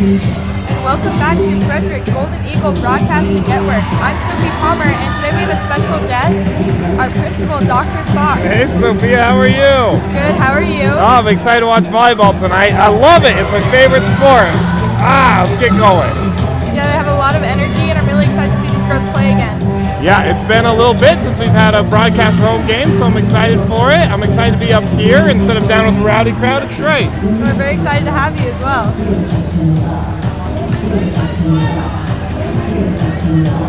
And welcome back to Frederick Golden Eagle Broadcasting Network. I'm Sophie Palmer, and today we have a special guest, our principal, Dr. Fox. Hey, Sophia, how are you? Good, how are you? Oh, I'm excited to watch volleyball tonight. I love it. It's my favorite sport. Let's get going. Yeah, they have a lot of energy, and I'm really excited to see these girls play again. Yeah, it's been a little bit since we've had a broadcast home game, so I'm excited for it. I'm excited to be up here instead of down with the rowdy crowd. It's great. We're very excited to have you as well.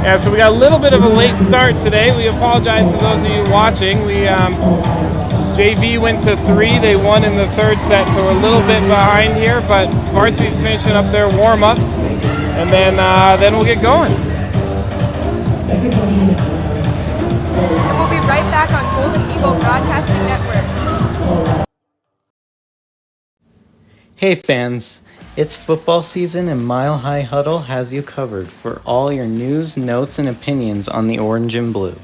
Yeah, so we got a little bit of a late start today. We apologize to those of you watching. JV went to 3. They won in the third set, so we're a little bit behind here, but Varsity's finishing up their warm-ups, and then we'll get going. And we'll be right back on Golden Eagle Broadcasting Network. Hey fans, it's football season and Mile High Huddle has you covered for all your news, notes, and opinions on the orange and blue.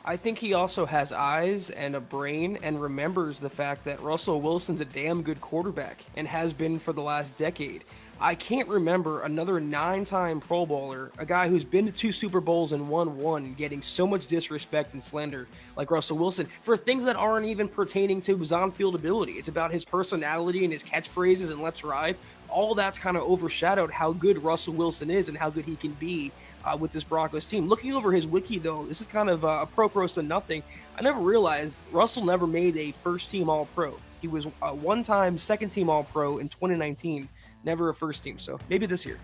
I think he also has eyes and a brain and remembers the fact that Russell Wilson's a damn good quarterback and has been for the last decade. I can't remember another 9-time Pro Bowler, a guy who's been to 2 Super Bowls and won 1, getting so much disrespect and slander like Russell Wilson for things that aren't even pertaining to his on-field ability. It's about his personality and his catchphrases and let's ride. All that's kind of overshadowed how good Russell Wilson is and how good he can be with this Broncos team. Looking over his wiki, though, this is kind of a pro gross to nothing. I never realized Russell never made a first-team All-Pro. He was a one-time second-team All-Pro in 2019. Never a first team, so maybe this year.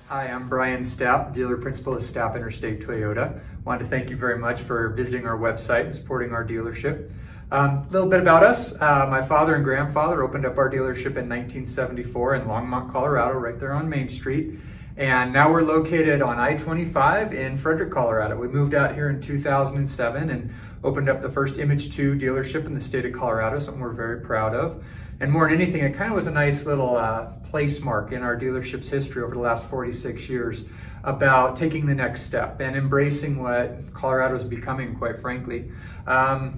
Hi, I'm Brian Stapp, dealer principal at Stapp Interstate Toyota. Wanted to thank you very much for visiting our website and supporting our dealership. A little bit about us. My father and grandfather opened up our dealership in 1974 in Longmont, Colorado, right there on Main Street. And now we're located on I-25 in Frederick, Colorado. We moved out here in 2007 and opened up the first Image 2 dealership in the state of Colorado, something we're very proud of. And more than anything, it kind of was a nice little place mark in our dealership's history over the last 46 years about taking the next step and embracing what Colorado is becoming, quite frankly.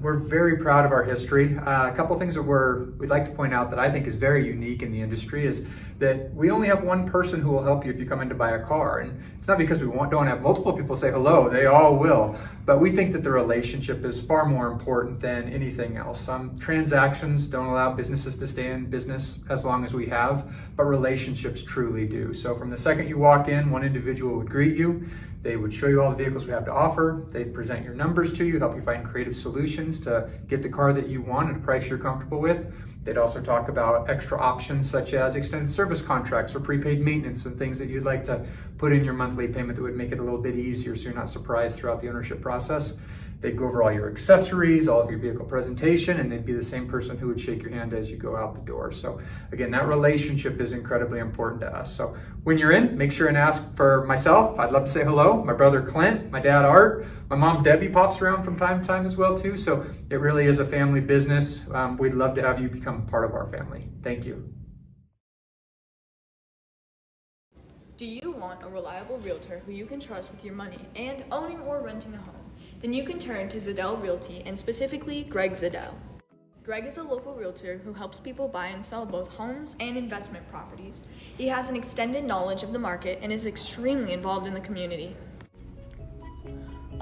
We're very proud of our history. A couple things that we'd like to point out that I think is very unique in the industry is that we only have one person who will help you if you come in to buy a car. And it's not because we don't have multiple people say hello, they all will. But we think that the relationship is far more important than anything else. Transactions don't allow businesses to stay in business as long as we have, but relationships truly do. So from the second you walk in, one individual would greet you. They would show you all the vehicles we have to offer. They'd present your numbers to you, help you find creative solutions to get the car that you want at a price you're comfortable with. They'd also talk about extra options such as extended service contracts or prepaid maintenance and things that you'd like to put in your monthly payment that would make it a little bit easier so you're not surprised throughout the ownership process. They'd go over all your accessories, all of your vehicle presentation, and they'd be the same person who would shake your hand as you go out the door. So again, that relationship is incredibly important to us. So when you're in, make sure and ask for myself. I'd love to say hello. My brother Clint, my dad Art, my mom Debbie pops around from time to time as well too. So it really is a family business. We'd love to have you become part of our family. Thank you. Do you want a reliable realtor who you can trust with your money and owning or renting a home? Then you can turn to Zadell Realty and specifically Greg Zadell. Greg is a local realtor who helps people buy and sell both homes and investment properties. He has an extended knowledge of the market and is extremely involved in the community.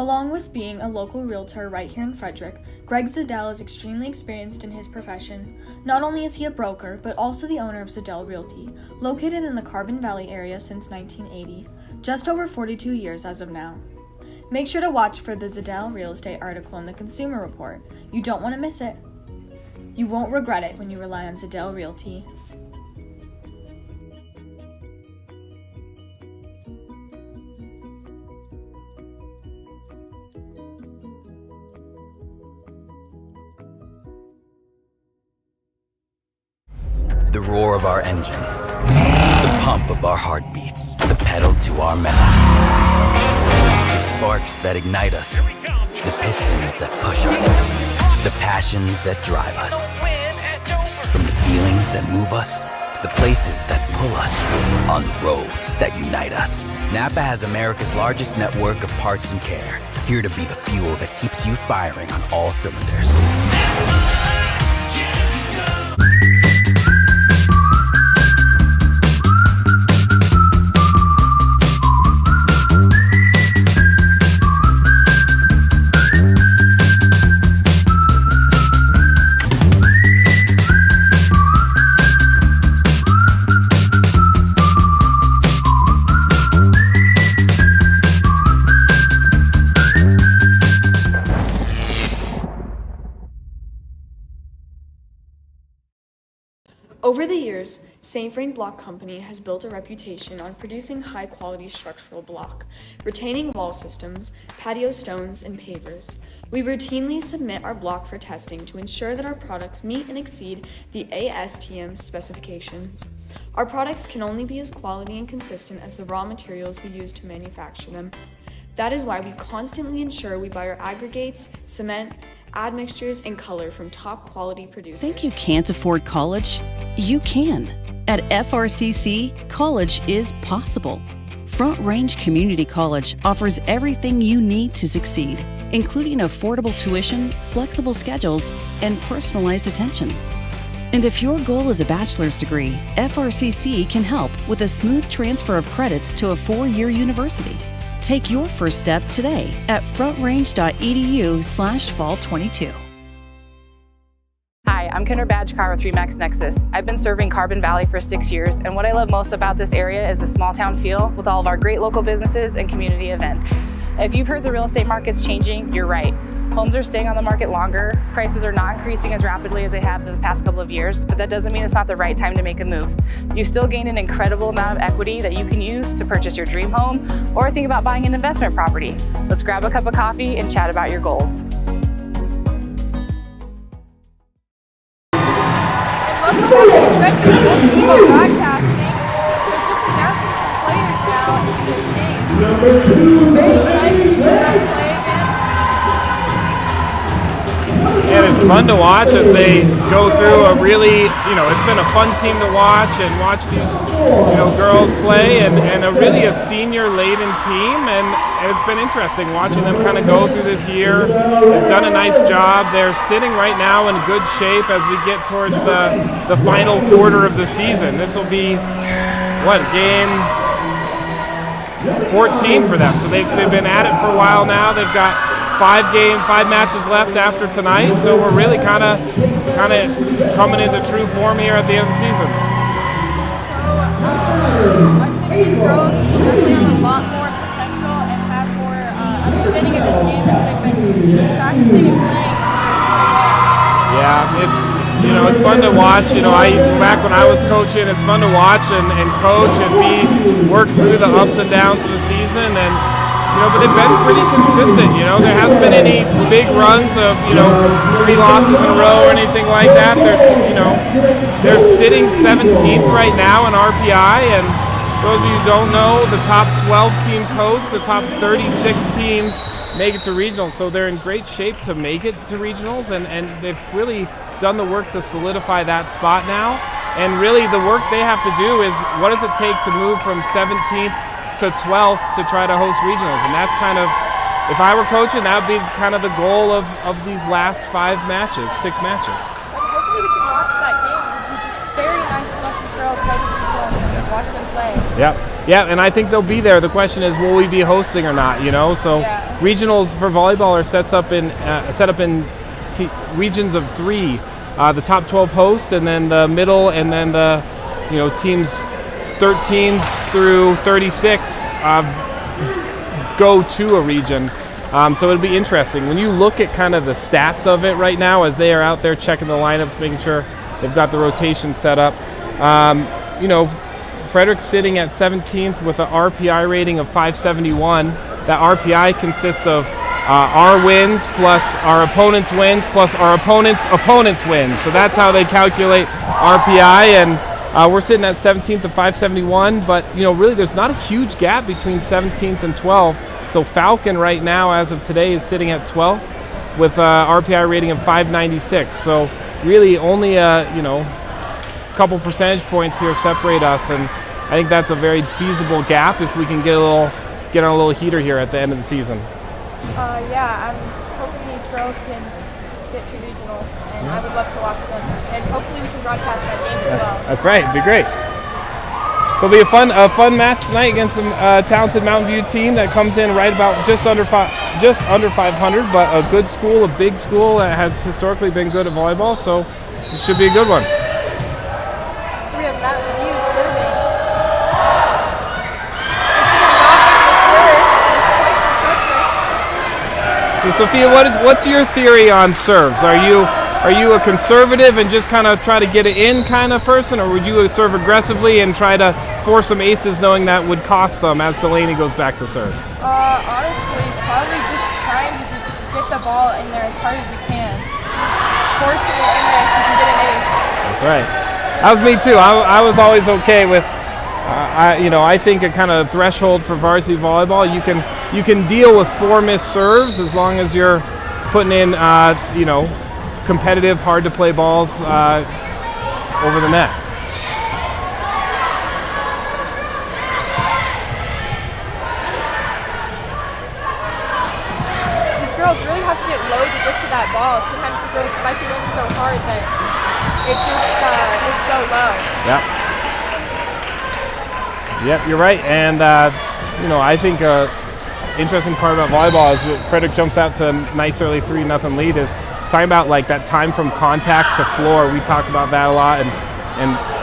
Along with being a local realtor right here in Frederick, Greg Zadell is extremely experienced in his profession. Not only is he a broker, but also the owner of Zadell Realty, located in the Carbon Valley area since 1980, just over 42 years as of now. Make sure to watch for the Zadell Real Estate article in the Consumer Report. You don't want to miss it. You won't regret it when you rely on Zadell Realty. The roar of our engines, the pump of our heartbeats, the pedal to our metal. The sparks that ignite us, the pistons that push us, the passions that drive us. From the feelings that move us the places that pull us, on roads that unite us. Napa has America's largest network of parts and care, here to be the fuel that keeps you firing on all cylinders. Over the years, St. Vrain Block Company has built a reputation on producing high-quality structural block, retaining wall systems, patio stones, and pavers. We routinely submit our block for testing to ensure that our products meet and exceed the ASTM specifications. Our products can only be as quality and consistent as the raw materials we use to manufacture them. That is why we constantly ensure we buy our aggregates, cement, admixtures, and color from top quality producers. Think you can't afford college? You can. At FRCC, college is possible. Front Range Community College offers everything you need to succeed, including affordable tuition, flexible schedules, and personalized attention. And if your goal is a bachelor's degree, FRCC can help with a smooth transfer of credits to a 4-year university. Take your first step today at frontrange.edu/fall22. Hi, I'm Kendra Badgekar with Remax Nexus. I've been serving Carbon Valley for 6 years, and what I love most about this area is the small town feel with all of our great local businesses and community events. If you've heard the real estate market's changing, you're right. Homes are staying on the market longer, prices are not increasing as rapidly as they have in the past couple of years, but that doesn't mean it's not the right time to make a move. You still gain an incredible amount of equity that you can use to purchase your dream home or think about buying an investment property. Let's grab a cup of coffee and chat about your goals. Welcome back to Frederick Golden Eagle Broadcasting. They're just announcing some players now into this game. Very excited to see those play again. And it's fun to watch as they go through a really, it's been a fun team to watch and watch these, girls play and a senior-laden team. And it's been interesting watching them kind of go through this year. They've done a nice job. They're sitting right now in good shape as we get towards the final quarter of the season. This will be, game 14 for them. So they've been at it for a while now. They've got 5 matches left after tonight, so we're really kind of coming into true form here at the end of the season. I think these girls definitely have a lot more potential and have more understanding of this game because they've been practicing and playing so long. Yeah, it's fun to watch. Back when I was coaching, it's fun to watch and coach and work through the ups and downs of the season and. But they've been pretty consistent, There hasn't been any big runs of, 3 losses in a row or anything like that. They're sitting 17th right now in RPI, and those of you who don't know, the top 12 teams host, the top 36 teams make it to regionals, so they're in great shape to make it to regionals, and they've really done the work to solidify that spot now. And really the work they have to do is, what does it take to move from 17th to 12th to try to host regionals? And that's kind of, if I were coaching, that would be kind of the goal of these last 6 matches. Hopefully we can watch that game. It would be very nice to watch these girls go to regionals and watch them play. Yeah, and I think they'll be there. The question is, will we be hosting or not? So regionals for volleyball are set up in regions of 3. The top 12 host, and then the middle, and then the teams 13 through 36 go to a region. So it'll be interesting. When you look at kind of the stats of it right now as they are out there checking the lineups, making sure they've got the rotation set up. Frederick's sitting at 17th with an RPI rating of 571. That RPI consists of our wins plus our opponent's wins plus our opponent's wins. So that's how they calculate RPI, and we're sitting at 17th of 571, but really there's not a huge gap between 17th and 12th. So Falcon right now, as of today, is sitting at 12th with RPI rating of 596. So really only a couple percentage points here separate us, and I think that's a very feasible gap if we can get on a little heater here at the end of the season. Yeah, I'm hoping these girls can get to regionals, and I would love to watch them. And hopefully we can broadcast that game as well. That's right, it'd be great. So it'll be a fun match tonight against some talented Mountain View team that comes in right about just under 500, but a good school, a big school that has historically been good at volleyball. So it should be a good one. We have Mountain View serving. So Sophia, what's your theory on serves? Are you a conservative and just kind of try to get it in kind of person, or would you serve aggressively and try to force some aces knowing that would cost some as Delaney goes back to serve? Honestly, probably just trying to get the ball in there as hard as you can. Forcing it in there so you can get an ace. That's right. That was me too. I was always okay with, I think a kind of threshold for varsity volleyball. You can deal with 4 missed serves as long as you're putting in, competitive, hard to play balls over the net. These girls really have to get low to get to that ball. Sometimes the girls spike it in so hard that it just is so low. Yep, you're right. And I think interesting part about volleyball is when Frederick jumps out to a nice early 3-0 lead is talking about like that time from contact to floor. We talk about that a lot, and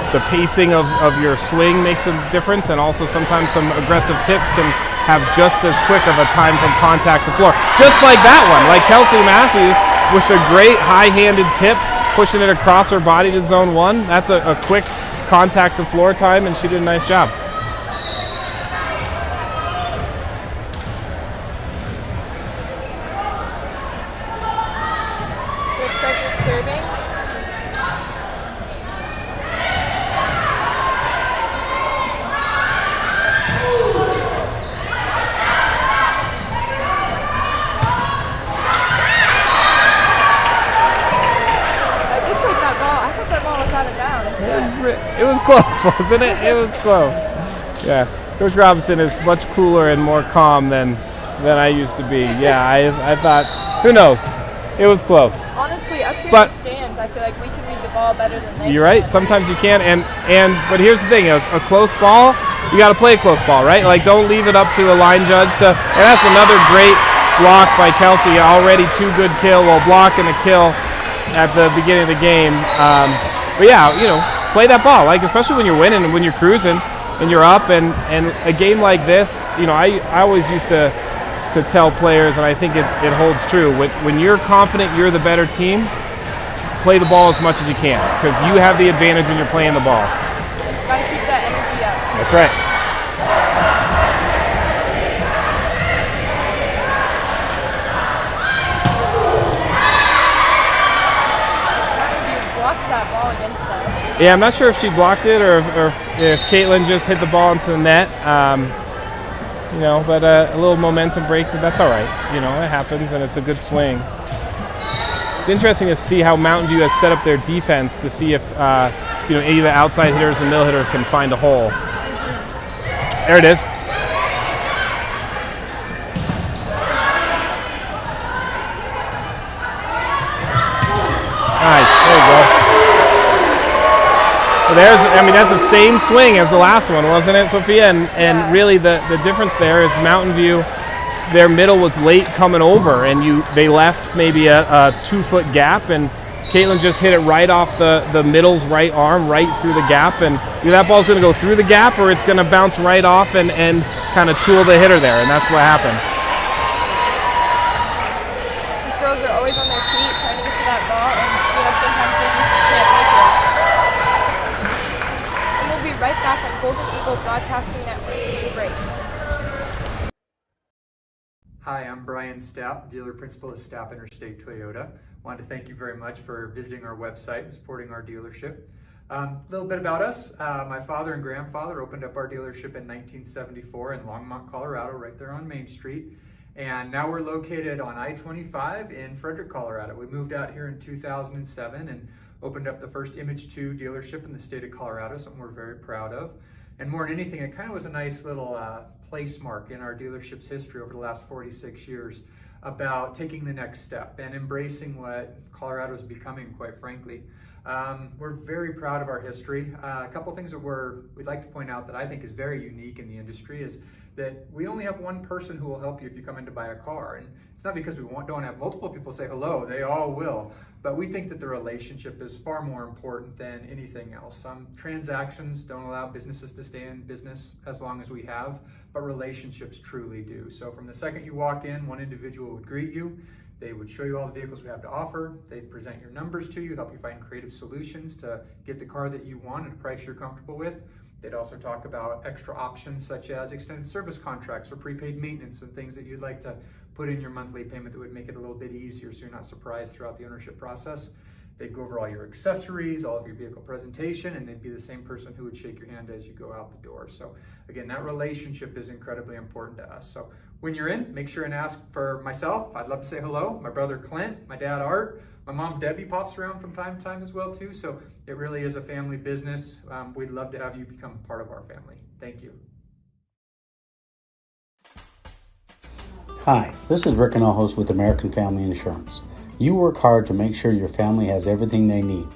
the pacing of your swing makes a difference, and also sometimes some aggressive tips can have just as quick of a time from contact to floor. Just like that one, like Kelsey Matthews with a great high-handed tip, pushing it across her body to zone 1. That's a quick contact to floor time, and she did a nice job. It was close, wasn't it? It was close. Yeah, Coach Robinson is much cooler and more calm than I used to be. Yeah, I thought, who knows? It was close. Honestly, up here in the stands, I feel like we can read the ball better than they can. You're right. Sometimes you can, but here's the thing: a close ball, you got to play a close ball, right? Like, don't leave it up to a line judge to. And that's another great block by Kelsey. Already 2 good kill, well, block and a kill at the beginning of the game. But yeah, play that ball, like especially when you're winning and when you're cruising and you're up, and a game like this, I always used to tell players, and I think it holds true, when you're confident you're the better team, play the ball as much as you can, because you have the advantage when you're playing the ball. Gotta keep that energy up. That's right. That ball against us. Yeah, I'm not sure if she blocked it or if Caitlin just hit the ball into the net. But a little momentum break, that's all right. It happens, and it's a good swing. It's interesting to see how Mountain View has set up their defense to see if any of the outside hitters and middle hitter can find a hole. There it is. Nice. There you go. So that's the same swing as the last one, wasn't it, Sophia? And really the difference there is Mountain View, their middle was late coming over, and they left maybe a 2-foot gap, and Caitlin just hit it right off the middle's right arm, right through the gap, and that ball's going to go through the gap, or it's going to bounce right off and kind of tool the hitter there, and that's what happened. These girls are always on their feet trying to get to that ball, and sometimes they just can't make it. And we'll be right back on Golden Eagle Broadcasting Network. Break. Hi, I'm Brian Stapp, dealer principal at Stapp Interstate Toyota. Wanted to thank you very much for visiting our website and supporting our dealership. A little bit about us. My father and grandfather opened up our dealership in 1974 in Longmont, Colorado, right there on Main Street. And now we're located on I-25 in Frederick, Colorado. We moved out here in 2007, and opened up the first Image 2 dealership in the state of Colorado, something we're very proud of. And more than anything, it kind of was a nice little place mark in our dealership's history over the last 46 years about taking the next step and embracing what Colorado is becoming, quite frankly. We're very proud of our history. A couple things that we'd like to point out that I think is very unique in the industry is that we only have one person who will help you if you come in to buy a car. And it's not because we don't have multiple people say hello, they all will. But we think that the relationship is far more important than anything else. Transactions don't allow businesses to stay in business as long as we have, but relationships truly do. So from the second you walk in, one individual would greet you. They would show you all the vehicles we have to offer. They'd present your numbers to you, help you find creative solutions to get the car that you want at a price you're comfortable with. They'd also talk about extra options such as extended service contracts or prepaid maintenance and things that you'd like to put in your monthly payment that would make it a little bit easier so you're not surprised throughout the ownership process. They'd go over all your accessories, all of your vehicle presentation, and they'd be the same person who would shake your hand as you go out the door. So again, that relationship is incredibly important to us. So when you're in, make sure and ask for myself. I'd love to say hello. My brother Clint, my dad Art, my mom Debbie pops around from time to time as well too. So it really is a family business. We'd love to have you become part of our family. Thank you. Hi, this is Rick Anojos with American Family Insurance. You work hard to make sure your family has everything they need.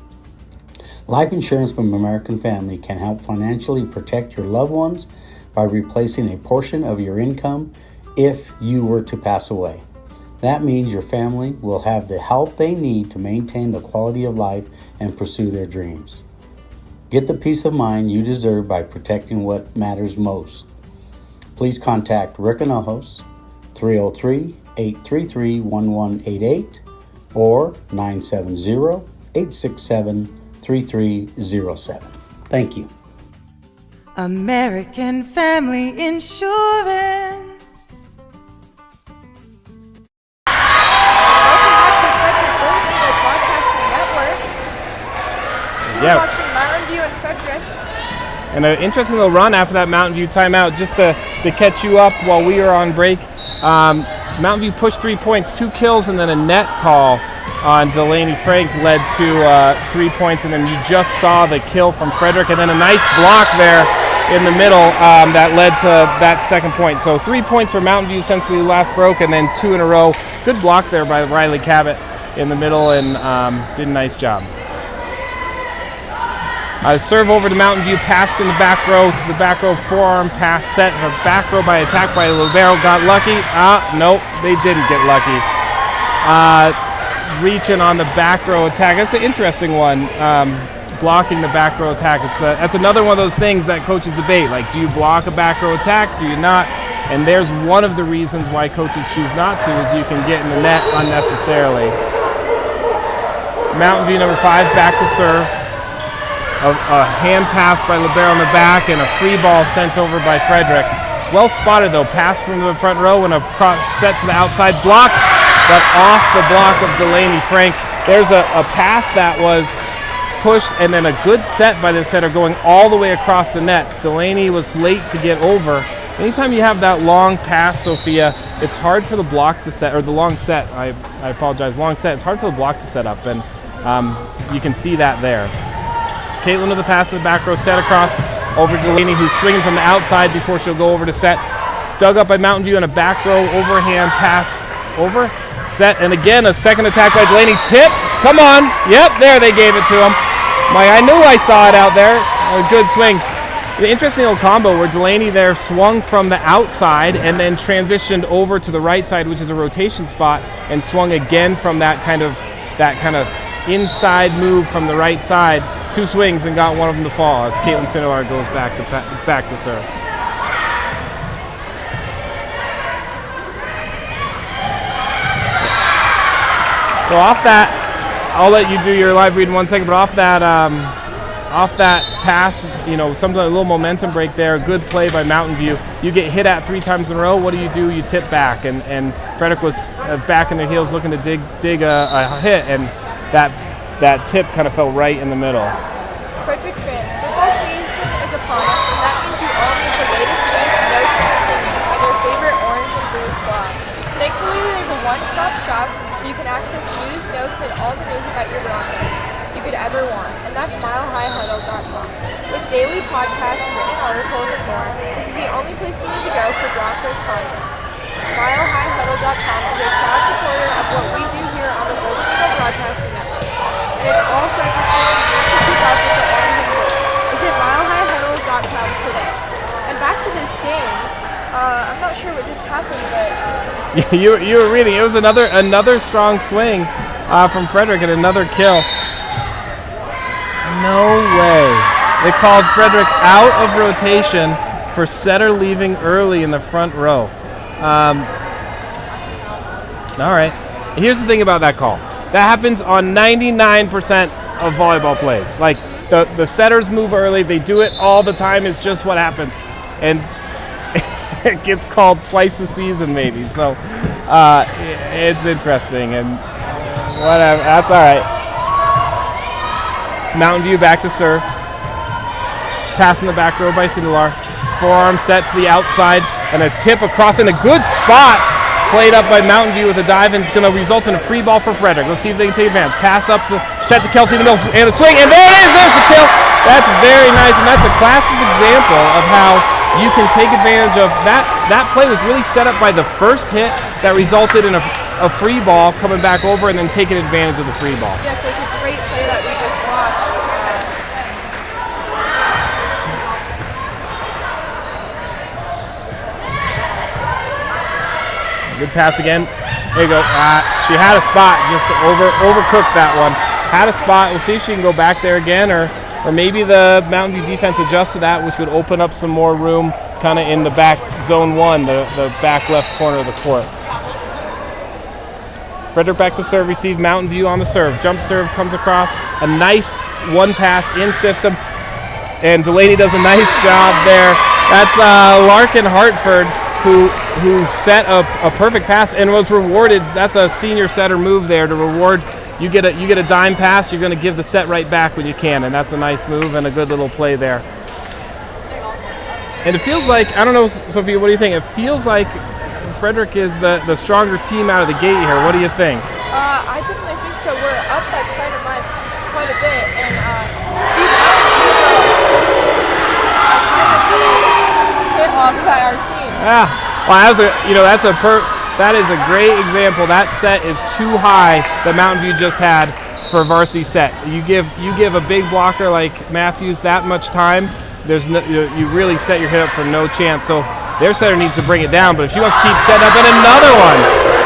Life insurance from American Family can help financially protect your loved ones by replacing a portion of your income if you were to pass away. That means your family will have the help they need to maintain the quality of life and pursue their dreams. Get the peace of mind you deserve by protecting what matters most. Please contact Rick Anojos, 303-833-1188 or 970-867-3307. Thank you. American Family Insurance. Yeah. Watching Mountain View and Frederick. And an interesting little run after that Mountain View timeout, just to catch you up while we were on break. Mountain View pushed 3 points, 2 kills, and then a net call on Delaney Frank led to 3 points, and then you just saw the kill from Frederick, and then a nice block there in the middle that led to that second point. So 3 points for Mountain View since we last broke, and then 2 in a row. Good block there by Riley Cabot in the middle, and did a nice job. Serve over to Mountain View, passed in the back row to the back row, forearm pass set, the back row by attack by Libero, got lucky. Nope, they didn't get lucky. Reaching on the back row attack, that's an interesting one, blocking the back row attack. That's another one of those things that coaches debate, like do you block a back row attack, do you not? And there's one of the reasons why coaches choose not to, is you can get in the net unnecessarily. Mountain View number 5 back to serve. A hand pass by Libero in the back and a free ball sent over by Frederick. Well spotted though, pass from the front row and a set to the outside, block, but off the block of Delaney Frank. There's a pass that was pushed and then a good set by the setter going all the way across the net. Delaney was late to get over. Anytime you have that long pass, Sophia, it's hard for the block to set, or the long set, I apologize, long set, it's hard for the block to set up, and you can see that there. Caitlin with the pass to the back row, set across over to Delaney, who's swinging from the outside before she'll go over to set. Dug up by Mountain View and a back row overhand pass over, set, and again a second attack by Delaney, tipped, come on, yep, there they gave it to him. I knew I saw it out there, a good swing. The interesting little combo where Delaney there swung from the outside and then transitioned over to the right side, which is a rotation spot, and swung again from that kind of inside move from the right side. 2 swings and got one of them to fall as Caitlin Sinowar goes back to serve. So off that, I'll let you do your live read in 1 second, but off that pass, sometimes a little momentum break there, good play by Mountain View. You get hit at 3 times in a row, what do? You tip back, and Frederick was back in their heels looking to dig a hit, and that tip kind of fell right in the middle. Frederick fans, football season is upon us, and that means you all need the latest news, notes, and opinions on your favorite orange and blue squad. Thankfully, there's a one-stop shop where you can access news, notes, and all the news about your Broncos. You you could ever want, and that's milehighhuddle.com. With daily podcasts, written articles, and more, this is the only place you need to go for Broncos content. Milehighhuddle.com is a proud supporter of what we do here on the Golden Eagle Broadcasting Network, and it's all Frederick fans need to keep up with the Orange and Gold. Visit milehighhuddle.com today. And back to this game, I'm not sure what just happened, but you were reading. It was another strong swing from Frederick and another kill. No way. They called Frederick out of rotation for setter leaving early in the front row. All right. Here's the thing about that call. That happens on 99% of volleyball plays. Like the setters move early. They do it all the time. It's just what happens. And it gets called twice a season maybe. So it's interesting. And whatever. That's all right. Mountain View back to serve. Pass in the back row by Sindelar. Forearm set to the outside and a tip across in a good spot. Played up by Mountain View with a dive, and it's going to result in a free ball for Frederick. Let's see if they can take advantage. Pass up to set to Kelsey in the middle and a swing, and there it is. There's the kill. That's very nice, and that's a classic example of how you can take advantage of that. That play was really set up by the first hit that resulted in a free ball coming back over and then taking advantage of the free ball. yes, it's a great play that we just watched. Good pass again. There you go. She had a spot, just overcooked that one. Had a spot. We'll see if she can go back there again, or maybe the Mountain View defense adjusts to that, which would open up some more room kind of in the back zone one, the back left corner of the court. Frederick back to serve, receive Mountain View on the serve. Jump serve comes across. A nice one pass in system. And Delaney does a nice job there. That's Larkin Hartford, who set up a perfect pass and was rewarded. That's a senior setter move there to reward. You get a dime pass, you're going to give the set right back when you can, and that's a nice move and a good little play there. And it feels like, I don't know, Sophia, what do you think? It feels like Frederick is the stronger team out of the gate here. What do you think? I definitely think so. We're up by quite a bit, and these hit off by our team. Yeah, well, that is a great example. That set is too high that Mountain View just had for varsity set. You give a big blocker like Matthews that much time, you really set your hit up for no chance. So their setter needs to bring it down. But if she wants to keep setting up, and another one,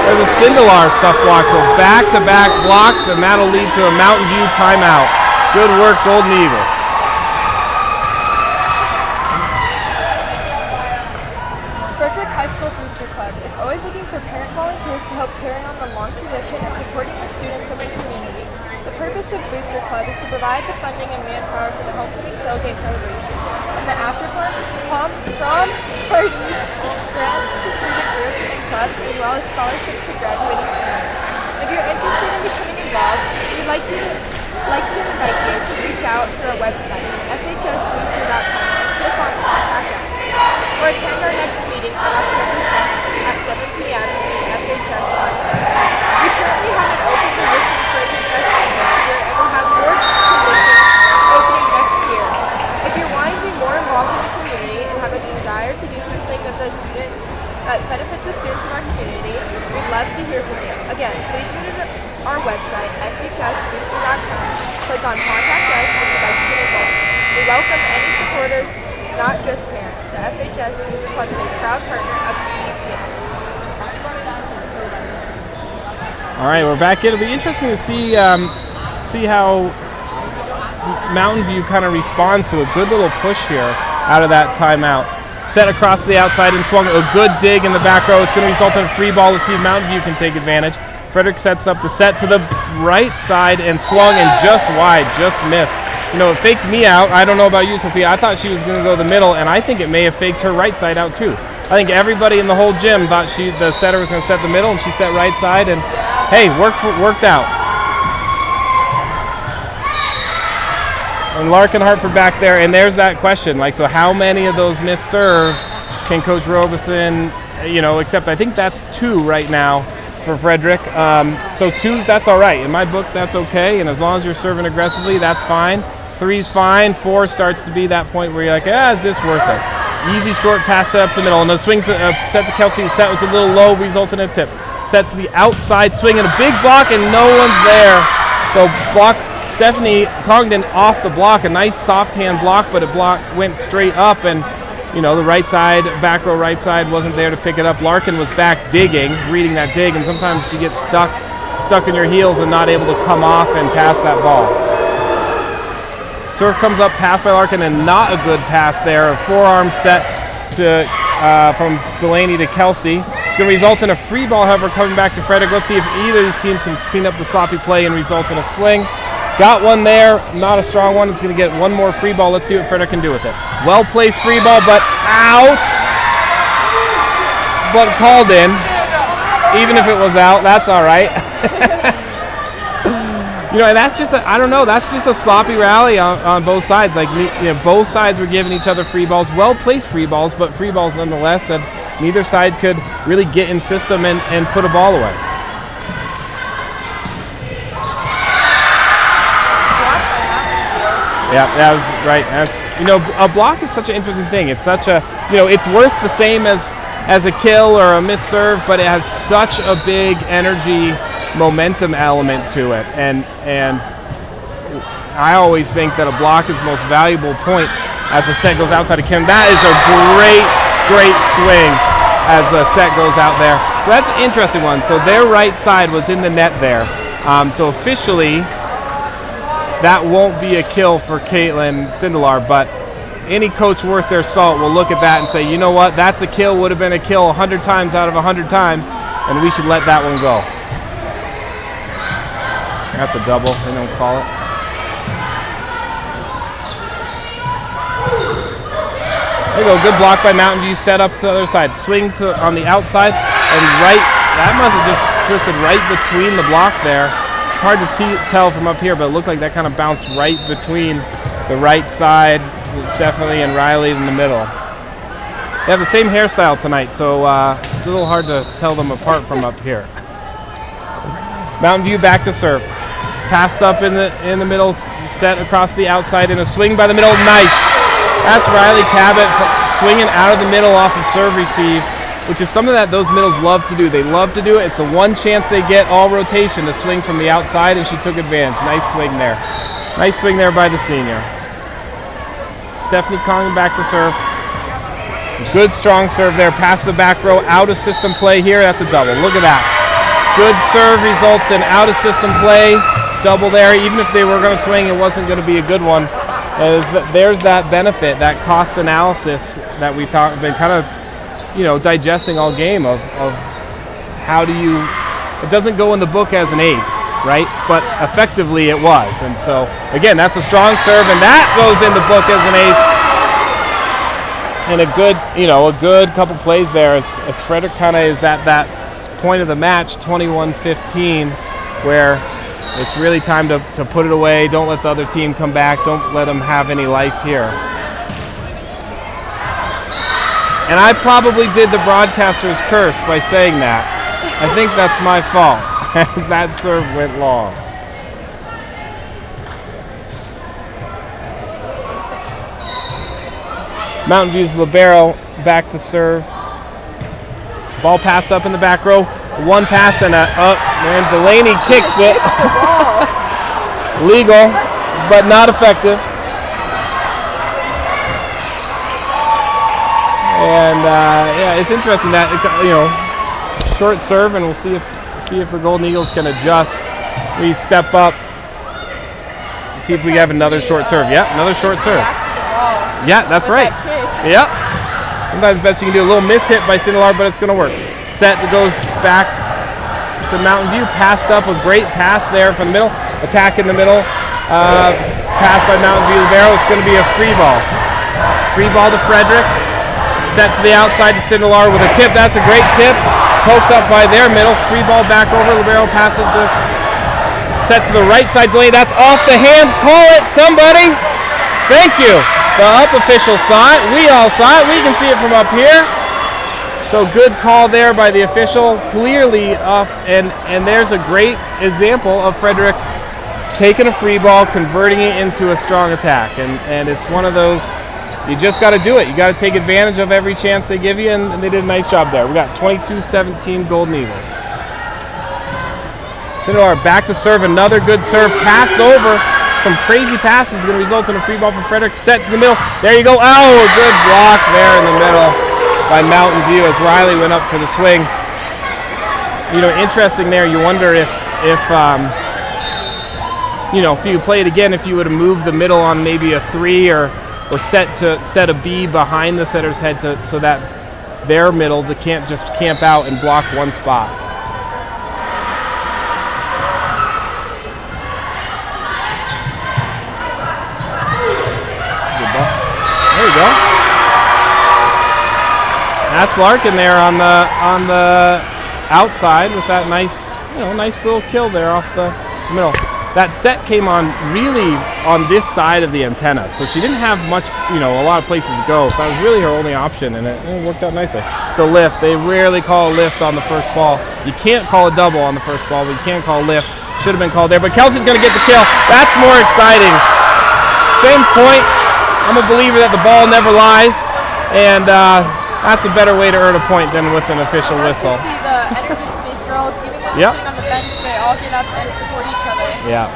there's a Sindelar stuff block. So back-to-back blocks, and that'll lead to a Mountain View timeout. Good work, Golden Eagles. Frederick High School Booster Club is always looking for parent volunteers to help carry on the long tradition of supporting the students of its community. The purpose of Booster Club is to provide the funding and manpower for the homecoming tailgate celebration and the after-prom parties, grants to student groups and clubs, as well as scholarships to graduating seniors. If you're interested in becoming involved, we'd like to invite you to reach out through our website, fhsbooster.com, and click on Contact Us, or attend our next meeting on October 10th at 7 p.m. in FHS Library. We currently have an open positions for a concession manager, and we'll have more positions opening next year. If you're wanting to be more involved in the community and have a desire to do something that benefits the students in our community, we'd love to hear from you. Again, please visit our website, fhsbooster.com, click on Contact Us if you'd like to get involved. We welcome any supporters, not just parents. The FHS Booster Club is a proud partner of GEPN. All right, we're back in. It'll be interesting to see how Mountain View kind of responds to a good little push here out of that timeout. Set across to the outside and swung a good dig in the back row. It's going to result in a free ball. Let's see if Mountain View can take advantage. Frederick sets up the set to the right side and swung and just wide, just missed. You know, it faked me out. I don't know about you, Sophia. I thought she was going to go the middle, and I think it may have faked her right side out too. I think everybody in the whole gym thought the setter was going to set the middle, and she set right side, and hey, worked out. And Larkin Hartford back there, and there's that question. Like, so how many of those missed serves can Coach Robeson, except I think that's 2 right now. for Frederick. So 2's, that's all right. In my book, that's okay. And as long as you're serving aggressively, that's fine. 3's fine. 4 starts to be that point where you're like, is this worth it? Easy short pass set up to the middle. And the swing to set to Kelsey. Set was a little low, results in a tip. Set to the outside swing and a big block, and no one's there. So block Stephanie Congdon off the block. A nice soft hand block, but went straight up, and the right side, back row right side wasn't there to pick it up. Larkin was back digging, reading that dig, and sometimes you get stuck in your heels and not able to come off and pass that ball. Serve comes up, pass by Larkin, and not a good pass there. A forearm set to from Delaney to Kelsey. It's going to result in a free ball, however, coming back to Frederick. Let's see if either of these teams can clean up the sloppy play and result in a swing. Got one there, not a strong one. It's going to get one more free ball. Let's see what Frederick can do with it. Well-placed free ball, but out. But called in. Even if it was out, that's all right. And that's just that's just a sloppy rally on both sides. Like, both sides were giving each other free balls, well-placed free balls, but free balls nonetheless, and neither side could really get in system and put a ball away. Yeah, that was right. That's a block is such an interesting thing. It's such a it's worth the same as a kill or a missed serve, but it has such a big energy, momentum element to it. And I always think that a block is the most valuable point as the set goes outside of Kim. That is a great swing as the set goes out there. So that's an interesting one. So their right side was in the net there. So officially, that won't be a kill for Caitlin Sindelar, but any coach worth their salt will look at that and say, you know what, that's a kill, would have been a kill 100 times out of 100 times, and we should let that one go. That's a double, they don't call it. There you go, good block by Mountain View, set up to the other side. Swing on the outside, and that must have just twisted right between the block there. It's hard to tell from up here, but it looked like that kind of bounced right between the right side, Stephanie and Riley in the middle. They have the same hairstyle tonight, so it's a little hard to tell them apart from up here. Mountain View back to serve. Passed up in the middle, set across the outside, and a swing by the middle. Nice. That's Riley Cabot swinging out of the middle off of serve receive, which is something that those middles love to do. They love to do it. It's the one chance they get all rotation to swing from the outside, and she took advantage. Nice swing there. Nice swing there by the senior. Stephanie Congdon back to serve. Good strong serve there. Past the back row, out of system play here. That's a double. Look at that. Good serve results in out of system play. Double there. Even if they were going to swing, it wasn't going to be a good one. There's that benefit, that cost analysis that we've been kind of digesting all game of how do you, it doesn't go in the book as an ace, right? But effectively it was. And so again, that's a strong serve, and that goes in the book as an ace. And a good couple plays there as Frederick kind of is at that point of the match, 21-15, where it's really time to put it away. Don't let the other team come back. Don't let them have any life here. And I probably did the broadcaster's curse by saying that. I think that's my fault, as that serve went long. Mountain View's libero back to serve. Ball pass up in the back row. One pass and and Delaney kicks it. Legal, but not effective. And it's interesting that short serve, and we'll see if the Golden Eagles can adjust. We step up. See if we have another short serve. Yeah, another short serve. Yeah, that's right. Yep. Sometimes best you can do a little miss hit by Sindelar, but it's going to work. Set goes back to Mountain View. Passed up, a great pass there from the middle. Attack in the middle. Pass by Mountain View libero. It's going to be a free ball. Free ball to Frederick. Set to the outside to Sindelar with a tip. That's a great tip. Poked up by their middle. Free ball back over. Libero passes to set to the right side. Delaney. That's off the hands. Call it, somebody. Thank you. The up official saw it. We all saw it. We can see it from up here. So good call there by the official, clearly off, and there's a great example of Frederick taking a free ball, converting it into a strong attack, and it's one of those, you just got to do it. You got to take advantage of every chance they give you, and they did a nice job there. We got 22-17 Golden Eagles. Sindelar back to serve, another good serve, passed over. Some crazy passes is going to result in a free ball for Frederick. Set to the middle. There you go. Oh, good block there in the middle by Mountain View as Riley went up for the swing. You know, interesting there. You wonder if you play it again, if you would have moved the middle on maybe a 3 or set a B behind the setter's head so that their middle can't just camp out and block one spot. There you go. That's Larkin there on the outside with that nice little kill there off the middle. That set came on really on this side of the antenna, so she didn't have much, a lot of places to go. So that was really her only option, and it worked out nicely. It's a lift. They rarely call a lift on the first ball. You can't call a double on the first ball, but you can call a lift. Should have been called there, but Kelsey's going to get the kill. That's more exciting. Same point. I'm a believer that the ball never lies, and that's a better way to earn a point than with an official whistle. See the energy from these girls, even when they're sitting on the bench, they all get up and support each other. Yeah.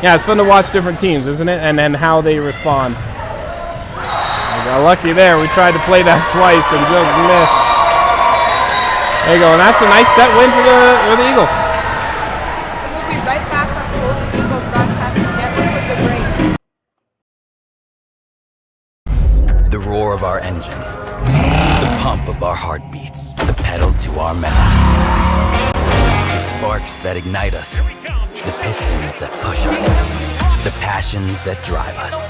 Yeah, it's fun to watch different teams, isn't it? And how they respond. We got lucky there. We tried to play that twice and just missed. There you go, and that's a nice set win for the Eagles. We'll be right back on Golden Eagle Broadcasting Network with the break. The roar of our engines, the pump of our heartbeats, the pedal to our metal. The sparks that ignite us, the pistons that push us, the passions that drive us.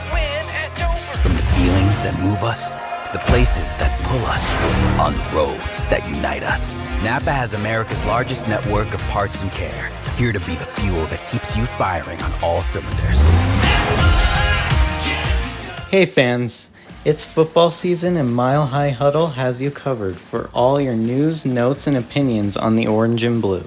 From the feelings that move us to the places that pull us, on roads that unite us. Napa has America's largest network of parts and care, here to be the fuel that keeps you firing on all cylinders. Hey fans, it's football season and Mile High Huddle has you covered for all your news, notes, and opinions on the orange and blue.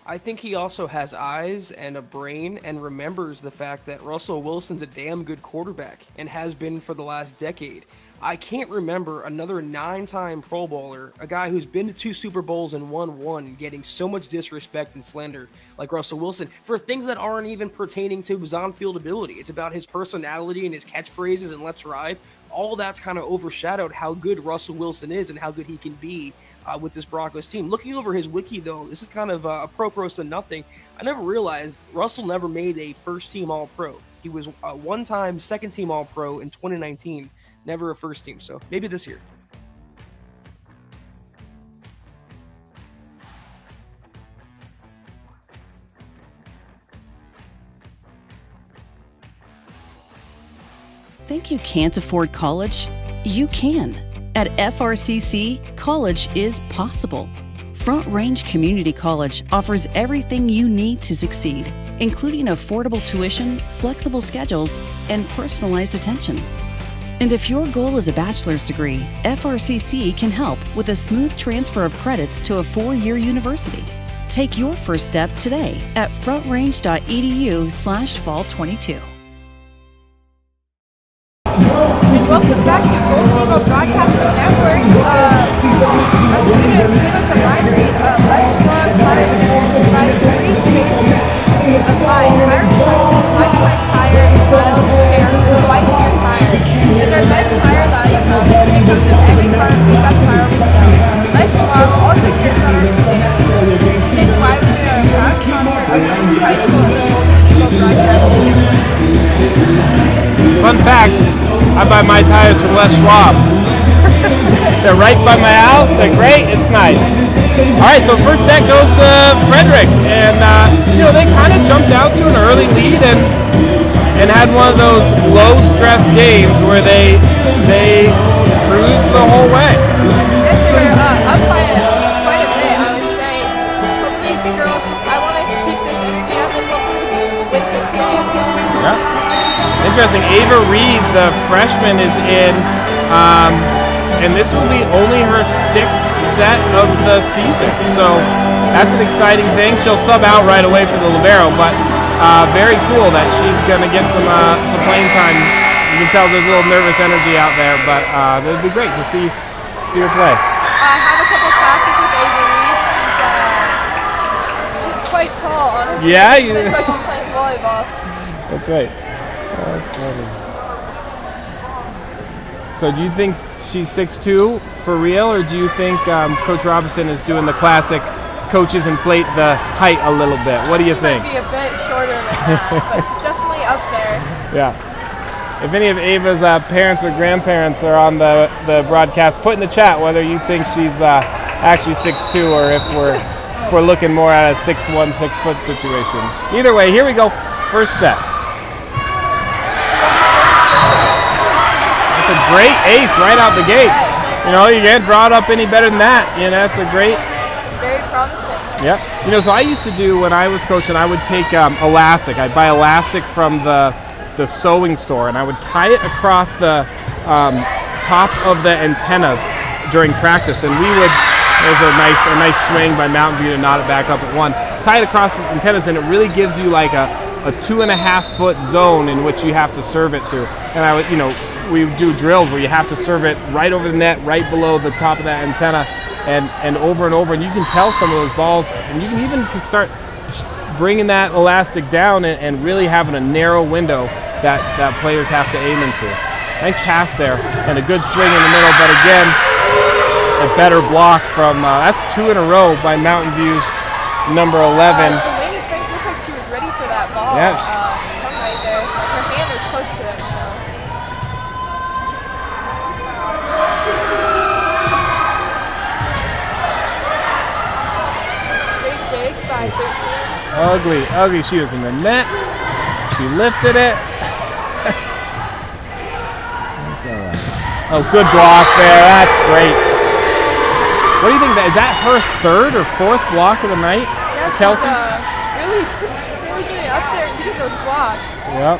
I think he also has eyes and a brain and remembers the fact that Russell Wilson's a damn good quarterback and has been for the last decade. I can't remember another 9-time Pro Bowler, a guy who's been to 2 Super Bowls and won 1, getting so much disrespect and slander like Russell Wilson for things that aren't even pertaining to his on-field ability. It's about his personality and his catchphrases and let's ride. All that's kind of overshadowed how good Russell Wilson is and how good he can be with this Broncos team. Looking over his wiki, though, this is kind of a pro-pros to nothing. I never realized Russell never made a first-team All-Pro. He was a one-time second-team All-Pro in 2019, never a first-team, so maybe this year. Think you can't afford college? You can. At FRCC, college is possible. Front Range Community College offers everything you need to succeed, including affordable tuition, flexible schedules, and personalized attention. And if your goal is a bachelor's degree, FRCC can help with a smooth transfer of credits to a 4-year university. Take your first step today at frontrange.edu/fall22. Welcome back to Golden Eagle Broadcasting Network. I'm going to give us a live read of Let's Love Tires and provides 3 spaces of mine. Tire collections, lifetime tire, and style repairs for life of your tire. It's our best tire value promise and it comes with every car and pickup tire we sell. Let's Love also cares about our communities. And it's why we are a proud sponsor of West High School and the Golden Eagle Broadcasting Network. Fun fact, I buy my tires from Les Schwab. They're right by my house. They're great. It's nice. All right, so first set goes to Frederick. And, they kind of jumped out to an early lead and had one of those low-stress games where they cruised the whole way. Yes, they were up by quite a bit, I would say. Hopefully the girls I want to keep this energy up and hopefully with this series. Yeah. Interesting. Ava Reed, the freshman, is in And this will be only her 6th set of the season. So that's an exciting thing. She'll sub out right away for the libero, but very cool that she's going to get some playing time. You can tell there's a little nervous energy out there, but it would be great to see her play. I have a couple classes with Ava Reed. She's quite tall, honestly. Yeah, That's why she's playing volleyball. That's right. Oh, that's funny. So do you think she's 6'2" for real, or do you think Coach Robinson is doing the classic coaches inflate the height a little bit? What do you think? She might be a bit shorter than that, but she's definitely up there. Yeah. If any of Ava's parents or grandparents are on the broadcast, put in the chat whether you think she's actually 6'2" or if we're looking more at a 6'1", 6 foot situation. Either way, here we go. First set. That's a great ace right out the gate. You know, you can't draw it up any better than that. You know, that's a great. Very promising. Yep. You know, so I used to do when I was coaching, I would take elastic. I'd buy elastic from the sewing store, and I would tie it across the top of the antennas during practice, and we would. There's a nice swing by Mountain View to knot it back up at 1. Tie it across the antennas, and it really gives you like a 2.5 foot zone in which you have to serve it through. And I would, you know, we would do drills where you have to serve it right over the net, right below the top of that antenna, and over and over. And you can tell some of those balls, and you can even start bringing that elastic down and really having a narrow window that players have to aim into. Nice pass there, and a good swing in the middle, but again, a better block from, that's 2 in a row by Mountain View's number 11. Delaney Frank looked like she was ready for that ball Yeah. to come right there. Her hand was close to it, so. Big dig by 13. Ugly. She was in the net. She lifted it. Oh, good block there. That's great. What do you think? Is that her 3rd or 4th block of the night? Yeah, she's Kelsey's? really getting up there and getting those blocks. Yep.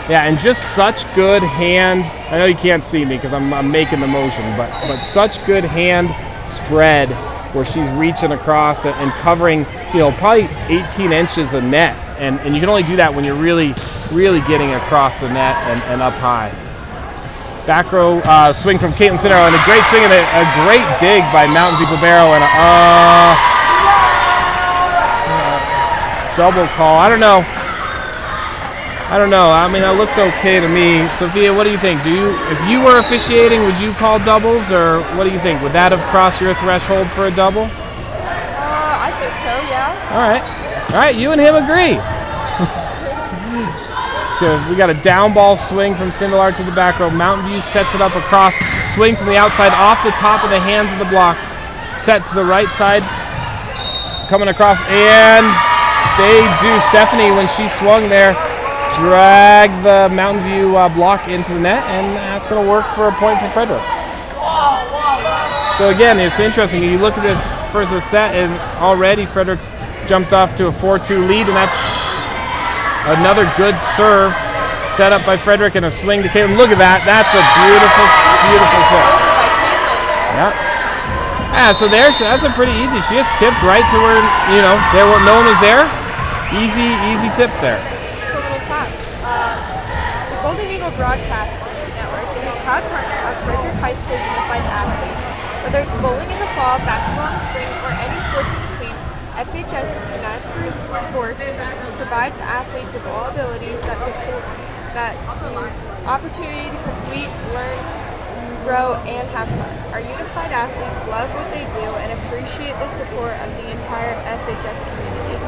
Yeah, and just such good hand. I know you can't see me because I'm making the motion, but such good hand spread where she's reaching across and covering, you know, probably 18 inches of net, and you can only do that when you're really getting across the net and up high. Back row swing from Caitlin Cinero, and a great swing and a great dig by Mountain View's libero, and double call. I don't know. I mean, it looked okay to me. Sophia, what do you think? If you were officiating, would you call doubles, or what do you think? Would that have crossed your threshold for a double? I think so, yeah. All right, you and him agree. We got a down ball swing from Sindelar to the back row. Mountain View sets it up across. Swing from the outside off the top of the hands of the block. Set to the right side. Coming across, and they do. Stephanie, when she swung there, drag the Mountain View block into the net, and that's going to work for a point for Frederick. So again, it's interesting. You look at this first of the set, and already Frederick's jumped off to a 4-2 lead, and that's another good serve set up by Frederick and a swing to Caitlin. Look at that. That's a beautiful serve. Yeah, so that's a pretty easy. She just tipped right to where, you know, no one was there. Easy tip there. Just a little tap. The Golden Eagle Broadcast Network is a proud partner of Frederick High School Unified Athletes. Whether it's bowling in the fall, basketball in the spring, or any sports in between, FHS Unified Sports provides athletes of all abilities that support that opportunity to complete, learn, grow, and have fun. Our unified athletes love what they do and appreciate the support of the entire FHS community.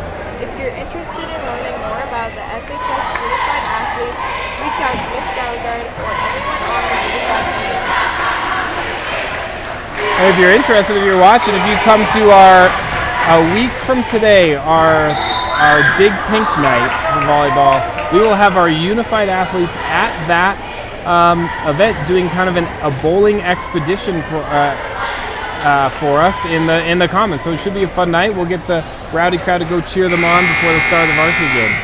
If you're interested in learning more about the FHS Unified Athletes, reach out to Ms. Gallagher or anyone on the Unified team. And if you're interested, if you're watching, if you come to a week from today, our Dig Pink night for volleyball, we will have our unified athletes at that event doing kind of a bowling expedition for us in the Commons. So it should be a fun night. We'll get the rowdy crowd to go cheer them on before the start of the varsity game.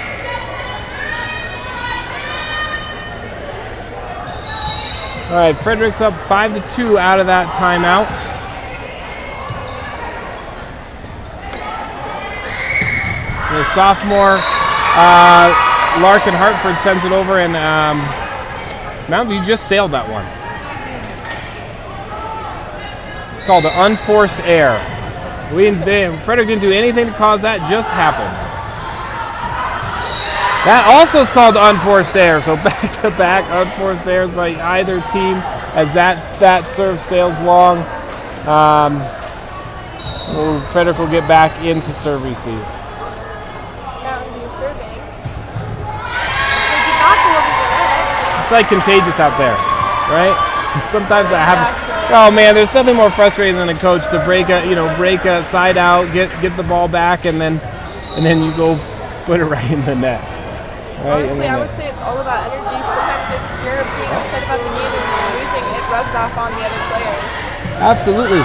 All right, Frederick's up 5-2 out of that timeout. The sophomore Larkin Hartford sends it over, and Mountain View just sailed that one. It's called an unforced error. Frederick didn't do anything to cause that, just happened. That also is called unforced error, so back-to-back unforced errors by either team as that serve sails long. Frederick will get back into serve receive. Mountain View serving. They did not go over the net. It's like contagious out there, right? Sometimes I have. Oh man, there's nothing more frustrating than a coach to break a side out, get the ball back, and then you go put it right in the net. Right. Honestly, I would say it's all about energy. Sometimes if you're being upset about the game and you're losing, it rubs off on the other players. Absolutely.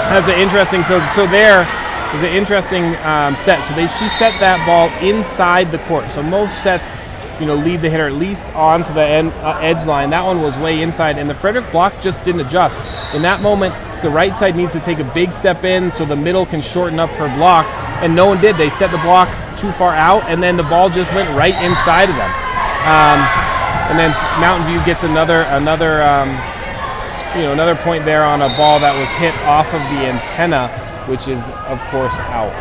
That's an interesting. So there is an interesting set. So she set that ball inside the court. So most sets, lead the hitter at least onto the edge line. That one was way inside, and the Frederick block just didn't adjust. In that moment, the right side needs to take a big step in so the middle can shorten up her block, and no one did. They set the block too far out, and then the ball just went right inside of them. And then Mountain View gets another point there on a ball that was hit off of the antenna, which is of course out.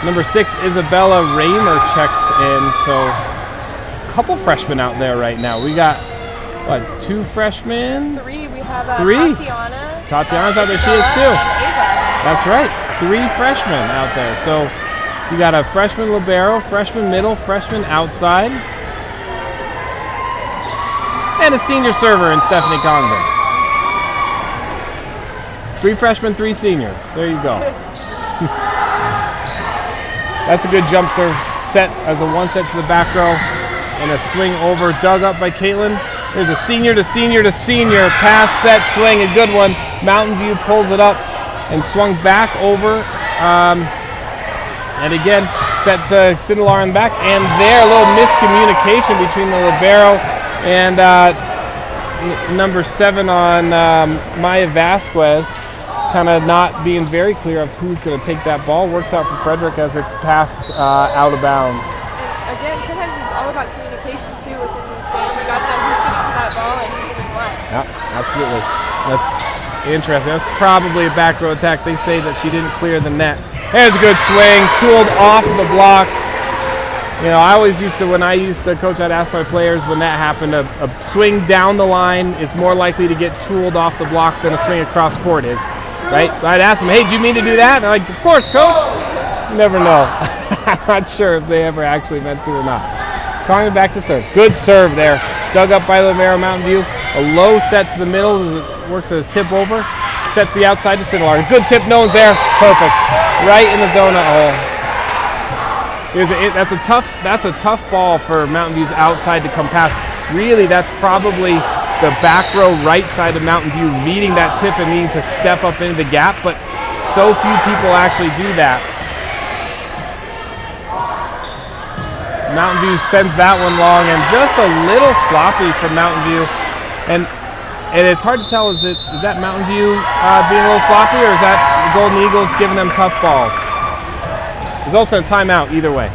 Number 6, Isabella Raymer checks in. So a couple freshmen out there right now. We got, 2 freshmen? 3. We have 3? Tatiana. Tatiana's out there. She is too. That's right. 3 freshmen out there. So you got a freshman libero, freshman middle, freshman outside, and a senior server in Stephanie Congdon. 3 freshmen, 3 seniors. There you go. That's a good jump serve set as a 1 set to the back row, and a swing over, dug up by Caitlin. There's a senior to senior to senior pass, set, swing, a good one. Mountain View pulls it up and swung back over, and again set to Sindelar in the back, and there a little miscommunication between the libero and number 7 on Maya Vasquez, kind of not being very clear of who's going to take that ball. Works out for Frederick as it's passed out of bounds. And again, sometimes it's all about communication too within these games. You got to know who's getting to that ball and who's doing what. Yeah, absolutely. That's interesting. That's probably a back row attack. They say that she didn't clear the net. There's a good swing, tooled off the block. I always used to, when I used to coach, I'd ask my players when that happened, a swing down the line is more likely to get tooled off the block than a swing across court is. Right? I'd ask them, hey, do you mean to do that? And they're like, of course, coach. You never know. I'm not sure if they ever actually meant to or not. Calling it back to serve. Good serve there. Dug up by Limero Mountain View. A low set to the middle. Works as a tip over. Sets the outside to Sindelar. Good tip, no one's there. Perfect. Right in the donut hole. That's a tough ball for Mountain View's outside to come past. Really, that's probably the back row right side of Mountain View reading that tip and needing to step up into the gap, but so few people actually do that. Mountain View sends that one long, and just a little sloppy for Mountain View, and it's hard to tell, is that Mountain View being a little sloppy, or is that the Golden Eagles giving them tough balls? There's also a timeout either way.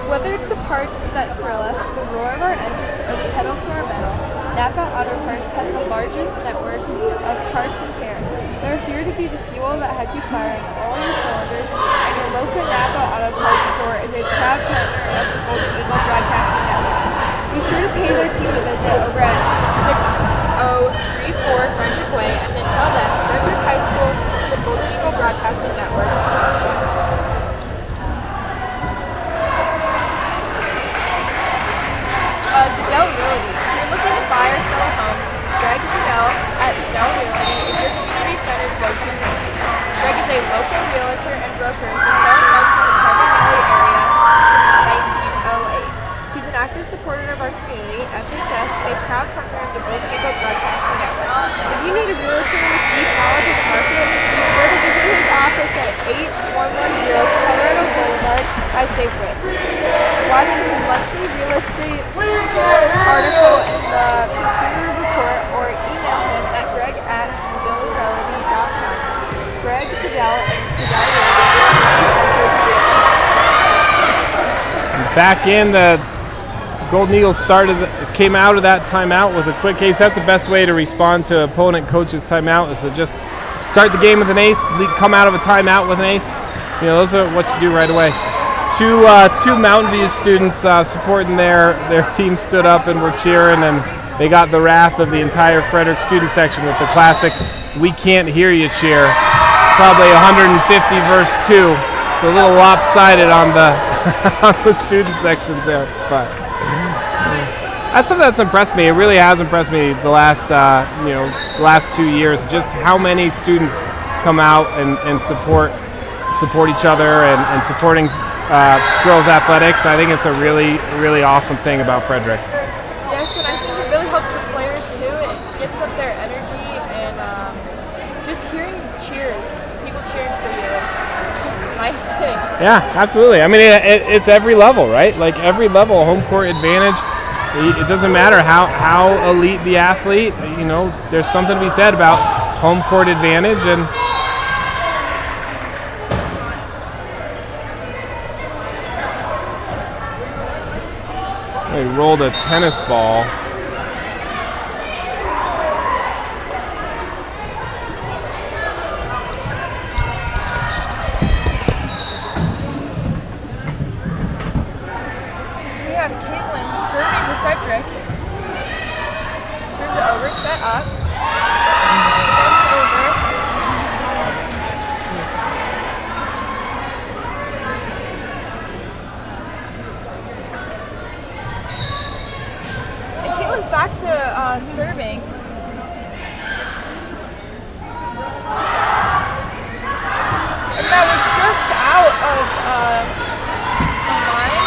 Whether it's the parts that thrill us, the roar of our engines, or the pedal to our metal, Napa Auto Parts has the largest network of parts and care. They're here to be the fuel that has you firing all your cylinders, and your local Napa Auto Parts store is a proud partner of the Golden Eagle Broadcasting Network. Be sure to pay their team a visit over at 6034 Frederick Way, and then tell them Frederick High School and the Golden Eagle Broadcasting Network sent you. Zedell Realty. If you're looking to buy or sell a home, Greg Zedell at Zedell Realty is your community-centered go-to person. Greg is a local realtor and broker who's been selling homes in the Carbon Valley area Watch for his monthly real estate article in the Consumer Report or email him at greg@zedellrealty.com. Greg Zedell and Zedell Realty. Back in, the Golden Eagles came out of that timeout with a quick ace. That's the best way to respond to opponent coach's timeout, is to just start the game with an ace, come out of a timeout with an ace. You know, those are what you do right away. Two Mountain View students supporting their team stood up and were cheering, and they got the wrath of the entire Frederick student section with the classic "We Can't Hear You" cheer. Probably 150 versus 2, so a little lopsided on the on the student sections there. But that's something that's impressed me. It really has impressed me the last last 2 years. Just how many students come out and support each other and supporting girls athletics. I think it's a really awesome thing about Frederick. Yes, and I think it really helps the players too. It gets up their energy, and just hearing cheers, people cheering for you, is just a nice thing. Yeah, absolutely. I mean, it's every level, right? Like every level, home court advantage. It doesn't matter how elite the athlete. You know, there's something to be said about home court advantage. And they rolled a tennis ball. We have Caitlin serving for Frederick. Serves it over, set up. Over. And Caitlin's back to serving. And that was just out of the line.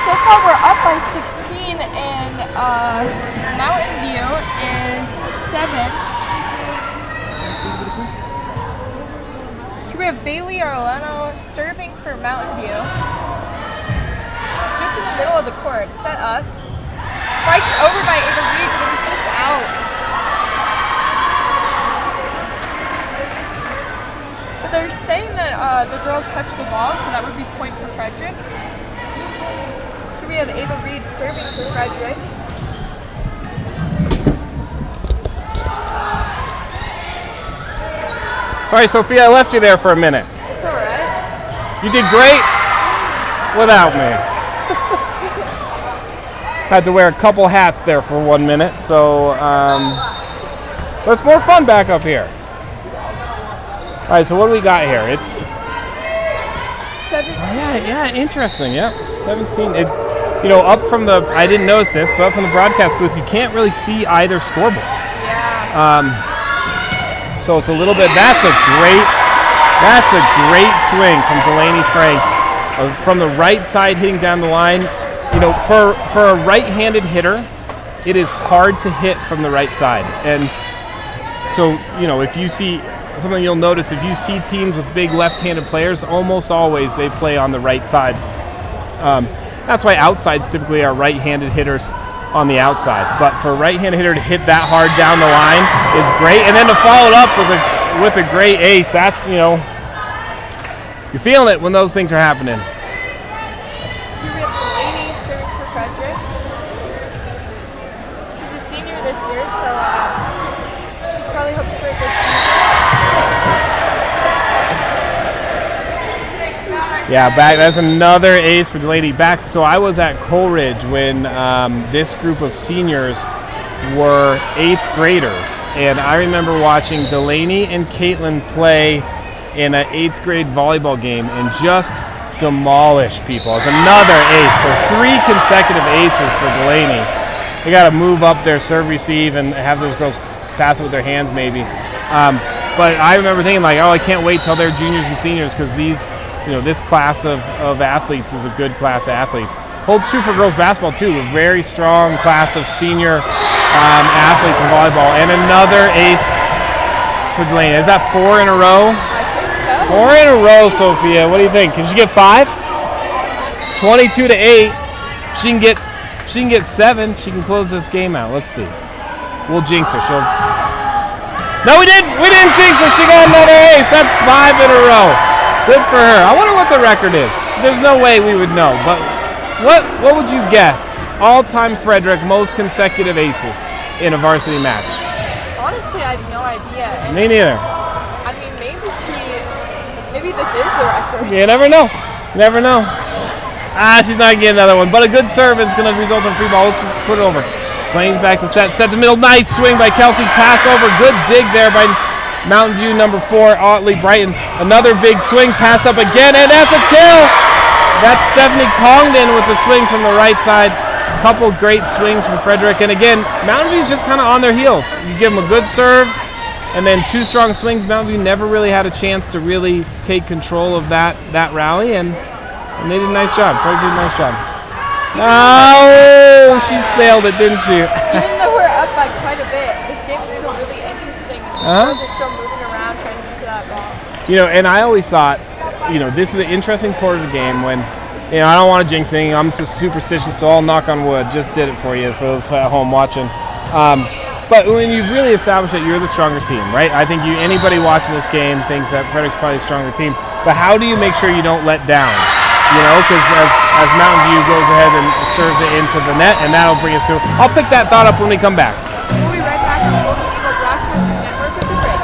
So far we're up by 16, and Mountain View is 7. Here we have Bailey Arleno serving for Mountain View. Just in the middle of the court, set up. Spiked over by Ava Reed, but it was just out. But they're saying that the girl touched the ball, so that would be point for Frederick. Here we have Ava Reed serving for Frederick. Sorry, Sophia, I left you there for a minute. It's all right. You did great without me. Had to wear a couple hats there for 1 minute, so but it's more fun back up here. All right, so what do we got here? It's 17. yeah, interesting. Yep, 17. Up from the, I didn't notice this, but up from the broadcast booth, you can't really see either scoreboard. Yeah. So it's a little bit. That's a great swing from Delaney Frey, from the right side hitting down the line. For a right-handed hitter, it is hard to hit from the right side. And so, if you see something, you'll notice if you see teams with big left-handed players, almost always they play on the right side. That's why outsides typically are right-handed hitters on the outside. But for a right-handed hitter to hit that hard down the line is great. And then to follow it up with a great ace, that's, you're feeling it when those things are happening. Here we have Delaney serving for Frederick. She's a senior this year, so she's probably hoping for a good season. Yeah, that's another ace for Delaney. So I was at Coleridge when this group of seniors were 8th graders, and I remember watching Delaney and Caitlin play in an 8th grade volleyball game and just demolish people. It's another ace, so 3 consecutive aces for Delaney. They got to move up their serve receive and have those girls pass it with their hands maybe. But I remember thinking I can't wait till they're juniors and seniors, because these, this class of athletes is a good class of athletes. Holds true for girls basketball too. A very strong class of senior athletes in volleyball. And another ace for Delaney. Is that 4 in a row? I think so. 4 in a row, Sophia. What do you think? Can she get 5? 22 to 8. She can get 7. She can close this game out. Let's see. We'll jinx her. No, we didn't. We didn't jinx her. She got another ace. That's 5 in a row. Good for her. I wonder what the record is. There's no way we would know. But what would you guess? All-time Frederick most consecutive aces in a varsity match. Honestly, I have no idea. And Me neither. I mean, maybe this is the record. You never know. Never know. She's not getting another one. But a good serve is going to result in free ball. Let's put it over. Flames back to set. Set to middle. Nice swing by Kelsey. Passed over. Good dig there by Mountain View number 4, Otley Brighton. Another big swing. Pass up again. And that's a kill. That's Stephanie Congdon with the swing from the right side. Couple great swings from Frederick. And again, Mountain View's just kind of on their heels. You give them a good serve and then 2 strong swings. Mountain View never really had a chance to really take control of that rally. And they did a nice job. Frederick did a nice job. Oh, she sailed it, didn't she? Even though we're up by quite a bit, this game is still really interesting. The stars are still moving around trying to get to that ball. And I always thought, this is an interesting part of the game when, I don't want to jinx anything. I'm just superstitious, so I'll knock on wood. Just did it for you, for those at home watching. But when you've really established that you're the stronger team, right? I think anybody watching this game thinks that Frederick's probably the stronger team. But how do you make sure you don't let down? Because as Mountain View goes ahead and serves it into the net, and that'll bring us to. I'll pick that thought up when we come back. We'll be right back on Golden Eagle Broadcasting Network with the break.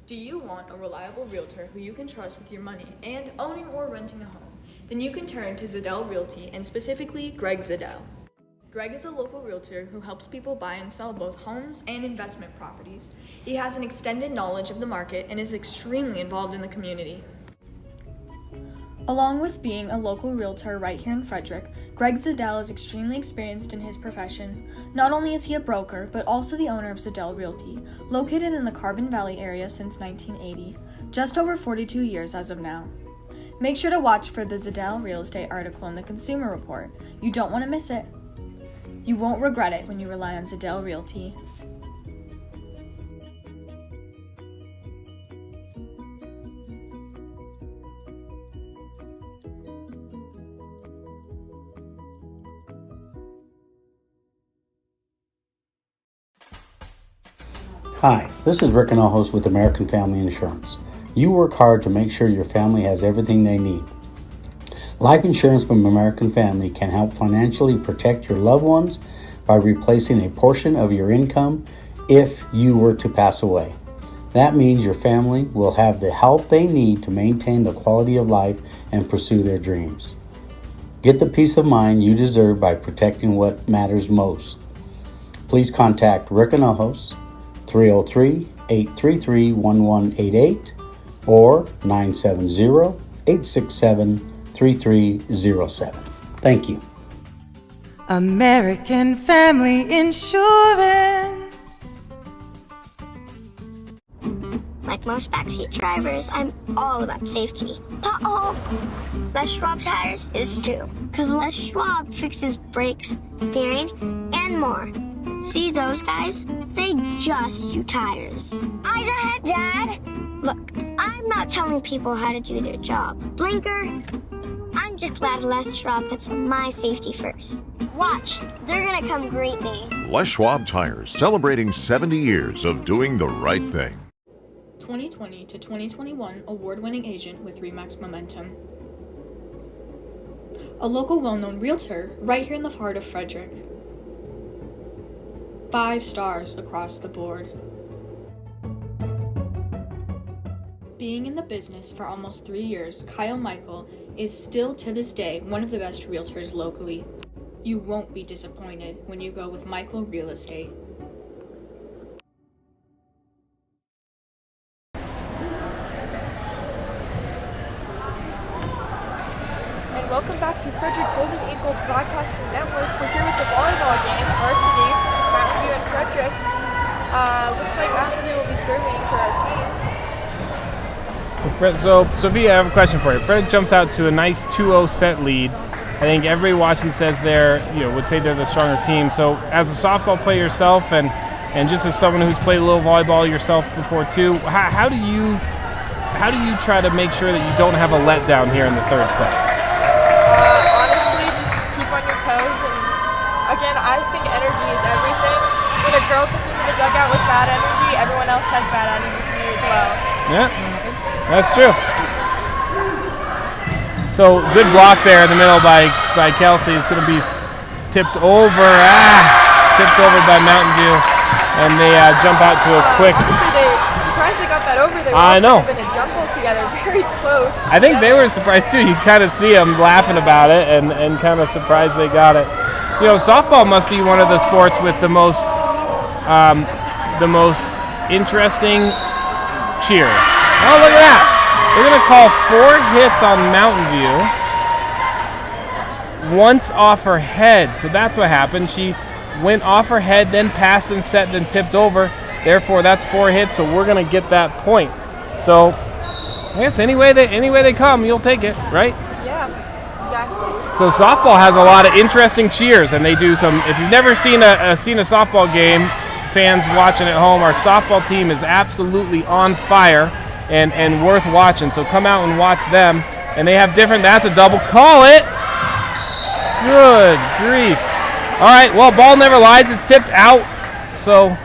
Do you want a reliable realtor who you can trust with your money and owning or renting a home? Then you can turn to Zadell Realty and specifically Greg Zadell. Greg is a local realtor who helps people buy and sell both homes and investment properties. He has an extended knowledge of the market and is extremely involved in the community. Along with being a local realtor right here in Frederick, Greg Zadell is extremely experienced in his profession. Not only is he a broker, but also the owner of Zadell Realty, located in the Carbon Valley area since 1980, just over 42 years as of now. Make sure to watch for the Zadell Real Estate article in the Consumer Report. You don't want to miss it. You won't regret it when you rely on Zadell Realty. Hi, this is Rick and host with American Family Insurance. You work hard to make sure your family has everything they need. Life insurance from American Family can help financially protect your loved ones by replacing a portion of your income if you were to pass away. That means your family will have the help they need to maintain the quality of life and pursue their dreams. Get the peace of mind you deserve by protecting what matters most. Please contact Rick and host 303-833-1188 or 970-867-3307. Thank you. American Family Insurance. Like most backseat drivers, I'm all about safety. Uh-oh! Les Schwab tires is too. Because Les Schwab fixes brakes, steering, and more. See those guys? They just do tires. Eyes ahead, Dad! Look, I'm not telling people how to do their job. Blinker, I'm just glad Les Schwab puts my safety first. Watch, they're gonna come greet me. Les Schwab Tires, celebrating 70 years of doing the right thing. 2020 to 2021 award-winning agent with RE/MAX Momentum. A local well-known realtor right here in the heart of Frederick. 5 stars across the board. Being in the business for almost 3 years, Kyle Michael is still to this day one of the best realtors locally. You won't be disappointed when you go with Michael Real Estate. And welcome back to Frederick Golden Eagle Broadcasting Network. We're here with the volleyball game, Varsity, Mountain View and Frederick. Looks like Mountain View will be serving for our team. So, Sophia, I have a question for you. Fred jumps out to a nice 2-0 set lead. I think everybody watching says would say they're the stronger team. So, as a softball player yourself, and just as someone who's played a little volleyball yourself before too, how do you try to make sure that you don't have a letdown here in the third set? Honestly, just keep on your toes. And again, I think energy is everything. When a girl comes into the dugout with bad energy, everyone else has bad energy as well. Yeah, that's true. So good block there in the middle by Kelsey. It's going to be tipped over. Tipped over by Mountain View, and they jump out to a quick. Surprised they got that over. They I know. Been a jumble together, very close. I think they were surprised too. You kind of see them laughing about it and kind of surprised they got it. You know, softball must be one of the sports with the most interesting cheers. Oh, look at that! They're going to call 4 hits on Mountain View. Once off her head, so that's what happened. She went off her head, then passed and set, then tipped over. Therefore, that's 4 hits, so we're going to get that point. So, I guess any way they come, you'll take it, right? Yeah, exactly. So softball has a lot of interesting cheers, and they do some. If you've never seen a softball game, fans watching at home, our softball team is absolutely on fire and worth watching. So come out and watch them. And they have different. That's a double. Call it. Good grief. All right. Well, ball never lies. It's tipped out. So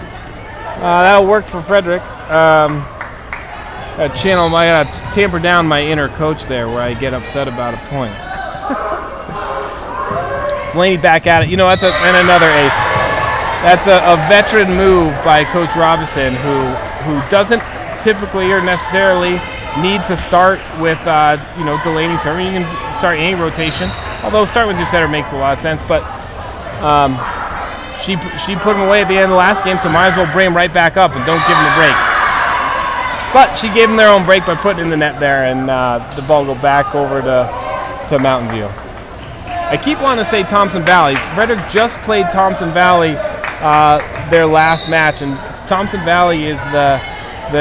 that'll work for Frederick. I gotta tamper down my inner coach there, where I get upset about a point. Delaney back at it. You know, that's another ace. That's a veteran move by Coach Robinson, who doesn't typically or necessarily need to start with Delaney serving. You can start any rotation, although start with your setter makes a lot of sense. But she put him away at the end of the last game, so might as well bring him right back up and don't give him a break. But she gave them their own break by putting in the net there, and the ball go back over to Mountain View. I keep wanting to say Thompson Valley. Frederick just played Thompson Valley their last match, and Thompson Valley is the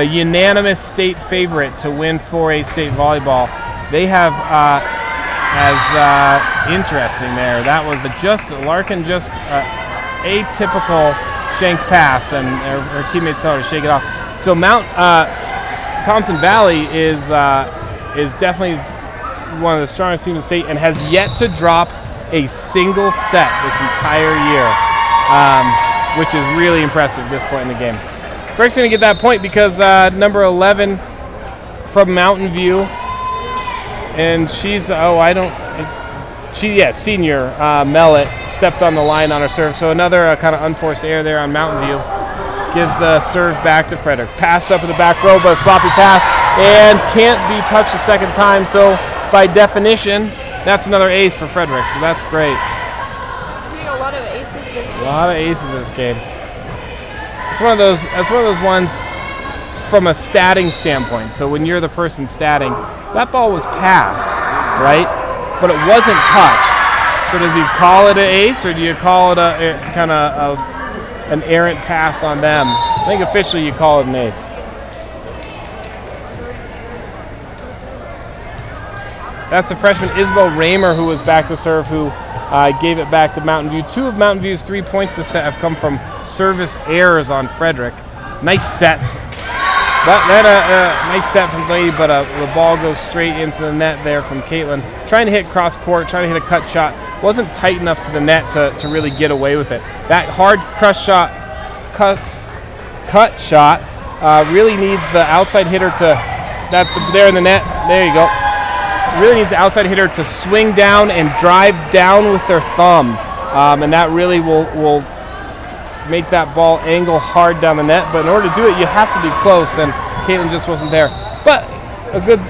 unanimous state favorite to win 4A state volleyball. They have interesting there. That was Larkin atypical shanked pass, and her teammates tell her to shake it off. So Thompson Valley is definitely one of the strongest teams in the state and has yet to drop a single set this entire year, which is really impressive at this point in the game. Frederick's going to get that point because number 11 from Mountain View, and she's senior Mellett stepped on the line on her serve. So another kind of unforced error there on Mountain View. Gives the serve back to Frederick. Passed up in the back row, but a sloppy pass, and can't be touched a second time. So by definition, that's another ace for Frederick. So that's great. Doing a lot of aces this game. A lot of aces this game. It's one of those ones from a statting standpoint. So when you're the person statting, that ball was passed, right? But it wasn't touched. So does you call it an ace, or do you call it a kind of an errant pass on them? I think officially you call it an ace. That's the freshman Isabel Raymer who was back to serve, who gave it back to Mountain View. 2 of Mountain View's 3 points this set have come from service errors on Frederick. Nice set. Nice set from Lady, but the ball goes straight into the net there from Caitlin. Trying to hit cross court, trying to hit a cut shot. Wasn't tight enough to the net to really get away with it. That hard cut shot really needs the outside hitter that's there in the net. There you go. Really needs the outside hitter to swing down and drive down with their thumb, and that really will make that ball angle hard down the net. But in order to do it, you have to be close, and Caitlin just wasn't there. But a good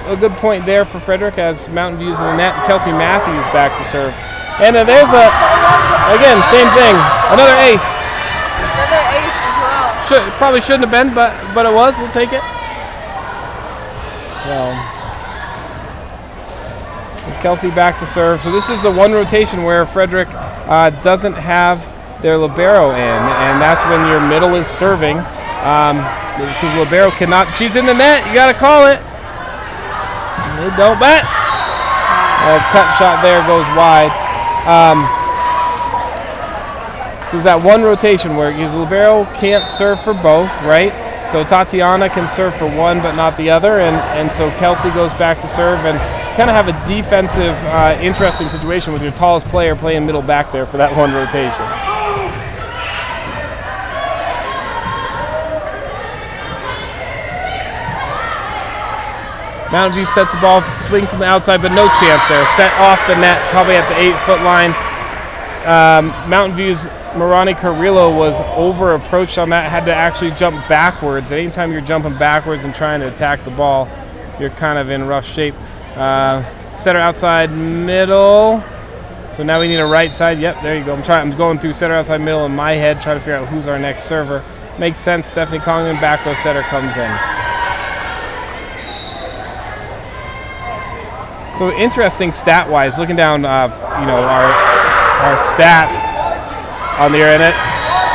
point there for Frederick as Mountain View's in the net. Kelsey Matthews back to serve, and there's a Again, same thing. Another ace. Another ace as well. Probably shouldn't have been, but it was. We'll take it. So Kelsey back to serve. So this is the one rotation where Frederick doesn't have their libero in, and that's when your middle is serving. Because libero cannot. She's in the net. You got to call it. They don't bet. Cut shot there goes wide. So there's that one rotation where because libero can't serve for both, right? So Tatiana can serve for one but not the other, and so Kelsey goes back to serve and kind of have a defensive, interesting situation with your tallest player playing middle back there for that one rotation. Mountain View sets the ball, swing from the outside, but no chance there. Set off the net, probably at the 8-foot line. Mountain View's Marani Carrillo was over approached on that, had to actually jump backwards. Anytime you're jumping backwards and trying to attack the ball, you're kind of in rough shape. Setter outside middle. So now we need a right side. Yep, there you go. I'm going through setter outside middle in my head, trying to figure out who's our next server. Makes sense. Stephanie Collington, back row setter comes in. So interesting stat-wise, looking down, our stats on the internet.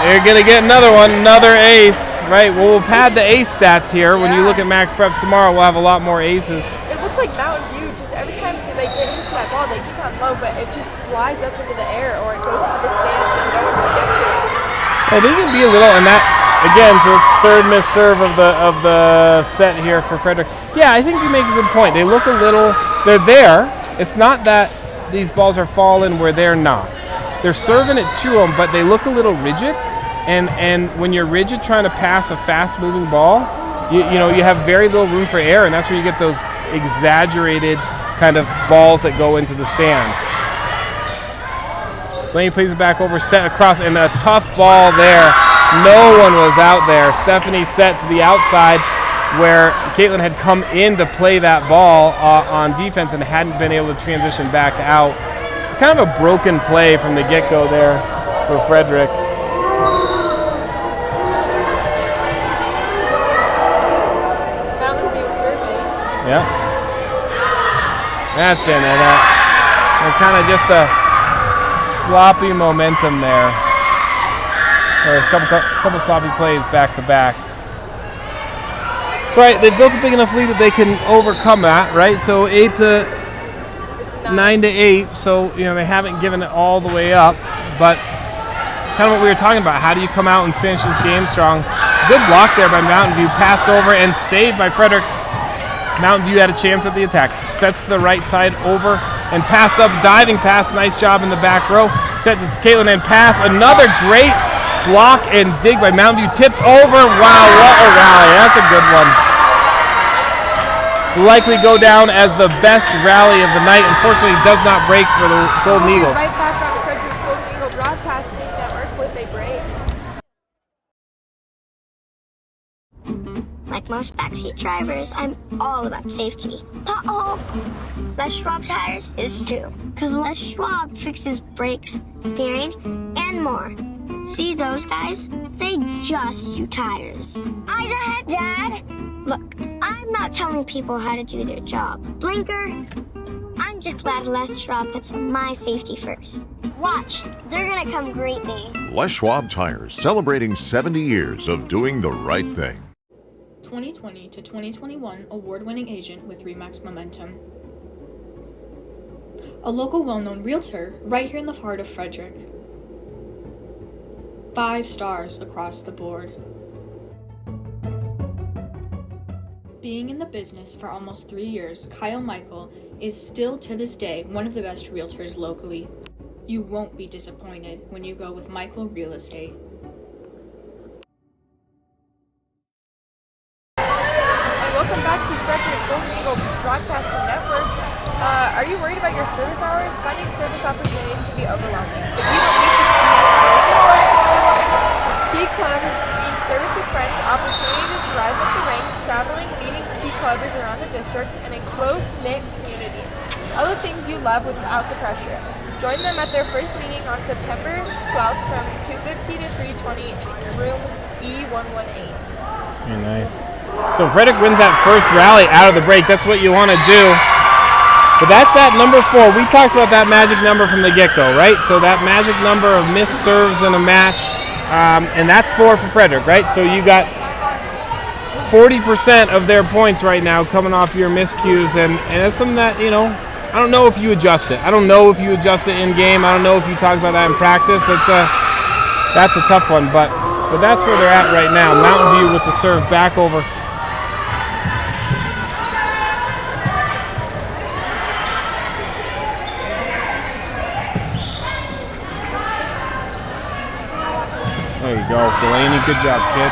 You're gonna get another one, another ace, right? Well, we'll pad the ace stats here. When you look at Max Preps tomorrow, we'll have a lot more aces. It looks like Mountain View. Just every time they get into that ball, they get down low, but it just flies up into the air, or it goes into the stands, and no one can get to it. I think it'd be a little, and that again, so it's third missed serve of the set here for Frederick. Yeah, I think you make a good point. They look a little. They're there. It's not that these balls are falling where they're not. They're serving it to them, but they look a little rigid. And when you're rigid trying to pass a fast-moving ball, you have very little room for error, and that's where you get those exaggerated kind of balls that go into the stands. Blaney plays it back over, set across, and a tough ball there. No one was out there. Stephanie set to the outside, where Caitlin had come in to play that ball on defense and hadn't been able to transition back out. Kind of a broken play from the get-go there for Frederick. Mountain View serving. Yep. That's in it. And kind of just a sloppy momentum there. There's a couple sloppy plays back to back. So right, they've built a big enough lead that they can overcome that, right? So 9 to 8. So they haven't given it all the way up, but it's kind of what we were talking about. How do you come out and finish this game strong? Good block there by Mountain View, passed over and saved by Frederick. Mountain View had a chance at the attack. Sets the right side over and pass up, diving pass. Nice job in the back row. Set to Caitlin and pass. Another great block and dig by Mountain View, tipped over. Wow, what a rally. That's a good one. Likely go down as the best rally of the night. Unfortunately, does not break for the Golden Eagles. Right back on Frederick Golden Eagle Broadcasting Network with a break. Like most backseat drivers, I'm all about safety. Uh-oh! Les Schwab tires is too. Because Les Schwab fixes brakes, steering, and more. See those guys? They just do tires. Eyes ahead, Dad! Look, I'm not telling people how to do their job. Blinker, I'm just glad Les Schwab puts my safety first. Watch, they're gonna come greet me. Les Schwab Tires, celebrating 70 years of doing the right thing. 2020 to 2021 award-winning agent with RE/MAX Momentum. A local well-known realtor right here in the heart of Frederick. 5 stars across the board. Being in the business for almost 3 years, Kyle Michael is still to this day one of the best realtors locally. You won't be disappointed when you go with Michael Real Estate. Welcome back to Frederick Golden Eagle Broadcasting Network. Are you worried about your service hours? Finding service opportunities can be overwhelming, but you don't need to Key Club means service with friends, opportunities to rise up the ranks, traveling, meeting key clubbers around the district, and a close-knit community. All the things you love without the pressure. Join them at their first meeting on September 12th from 2:50 to 3:20 in room E118. Very nice. So Frederick wins that first rally out of the break. That's what you want to do. But that's that number 4. We talked about that magic number from the get-go, right? So that magic number of missed serves in a match, and that's 4 for Frederick, right? So you got 40% of their points right now coming off your miscues, and that's something that, you know, I don't know if you adjust it. I don't know if you adjust it in game. I don't know if you talk about that in practice. That's a tough one, but that's where they're at right now. Mountain View with the serve back over. There you go, Delaney. Good job, kid.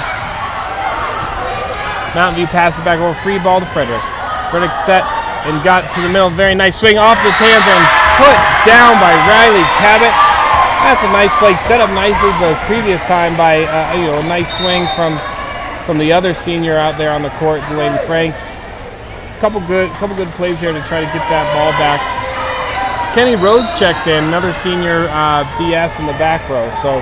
Mountain View passes back over. Free ball to Frederick. Frederick set and got to the middle. Very nice swing off the hands and put down by Riley Cabot. That's a nice play. Set up nicely the previous time by a nice swing from the other senior out there on the court, Delaney Franks. Couple good plays here to try to get that ball back. Kenny Rose checked in, another senior DS in the back row. So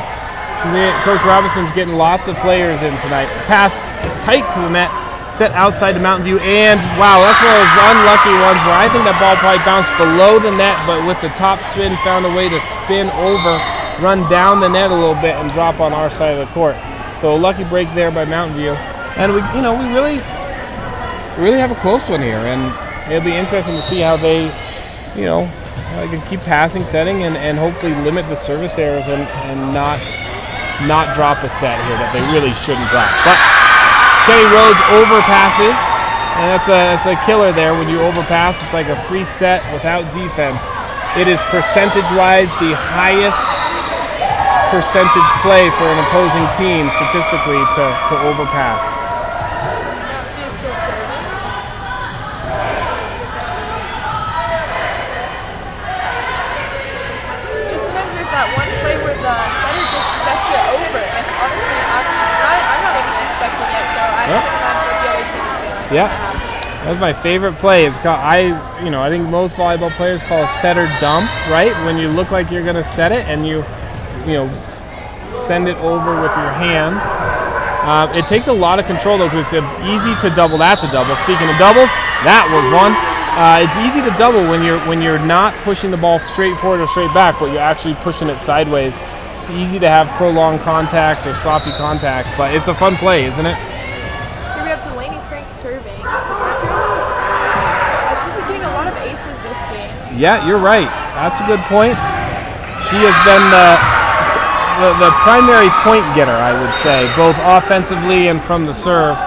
Coach Robinson's getting lots of players in tonight. Pass tight to the net, set outside to Mountain View, and wow, that's one of those unlucky ones where I think that ball probably bounced below the net, but with the top spin found a way to spin over, run down the net a little bit, and drop on our side of the court. So a lucky break there by Mountain View, and we really have a close one here, and it'll be interesting to see how they, they can keep passing, setting, and hopefully limit the service errors and not drop a set here that they really shouldn't drop. But Kenny Rhodes overpasses, and that's a killer there. When you overpass, it's like a free set without defense. It is percentage-wise the highest percentage play for an opposing team statistically to overpass. Sometimes there's that one play where the setter just sets it over, and honestly, I'm not even expecting it, so I can imagine what the other team is feeling. Yeah, that's my favorite play. It's called I think most volleyball players call it setter dump, right? When you look like you're gonna set it and you send it over with your hands. It takes a lot of control though, because it's easy to double. That's a double. Speaking of doubles, that was one. It's easy to double when you're not pushing the ball straight forward or straight back, but you're actually pushing it sideways. It's easy to have prolonged contact or sloppy contact, but it's a fun play, isn't it? Here we have Delaney Franks serving. She's been getting a lot of aces this game. Yeah, you're right. That's a good point. She has been the primary point getter, I would say, both offensively and from the serve.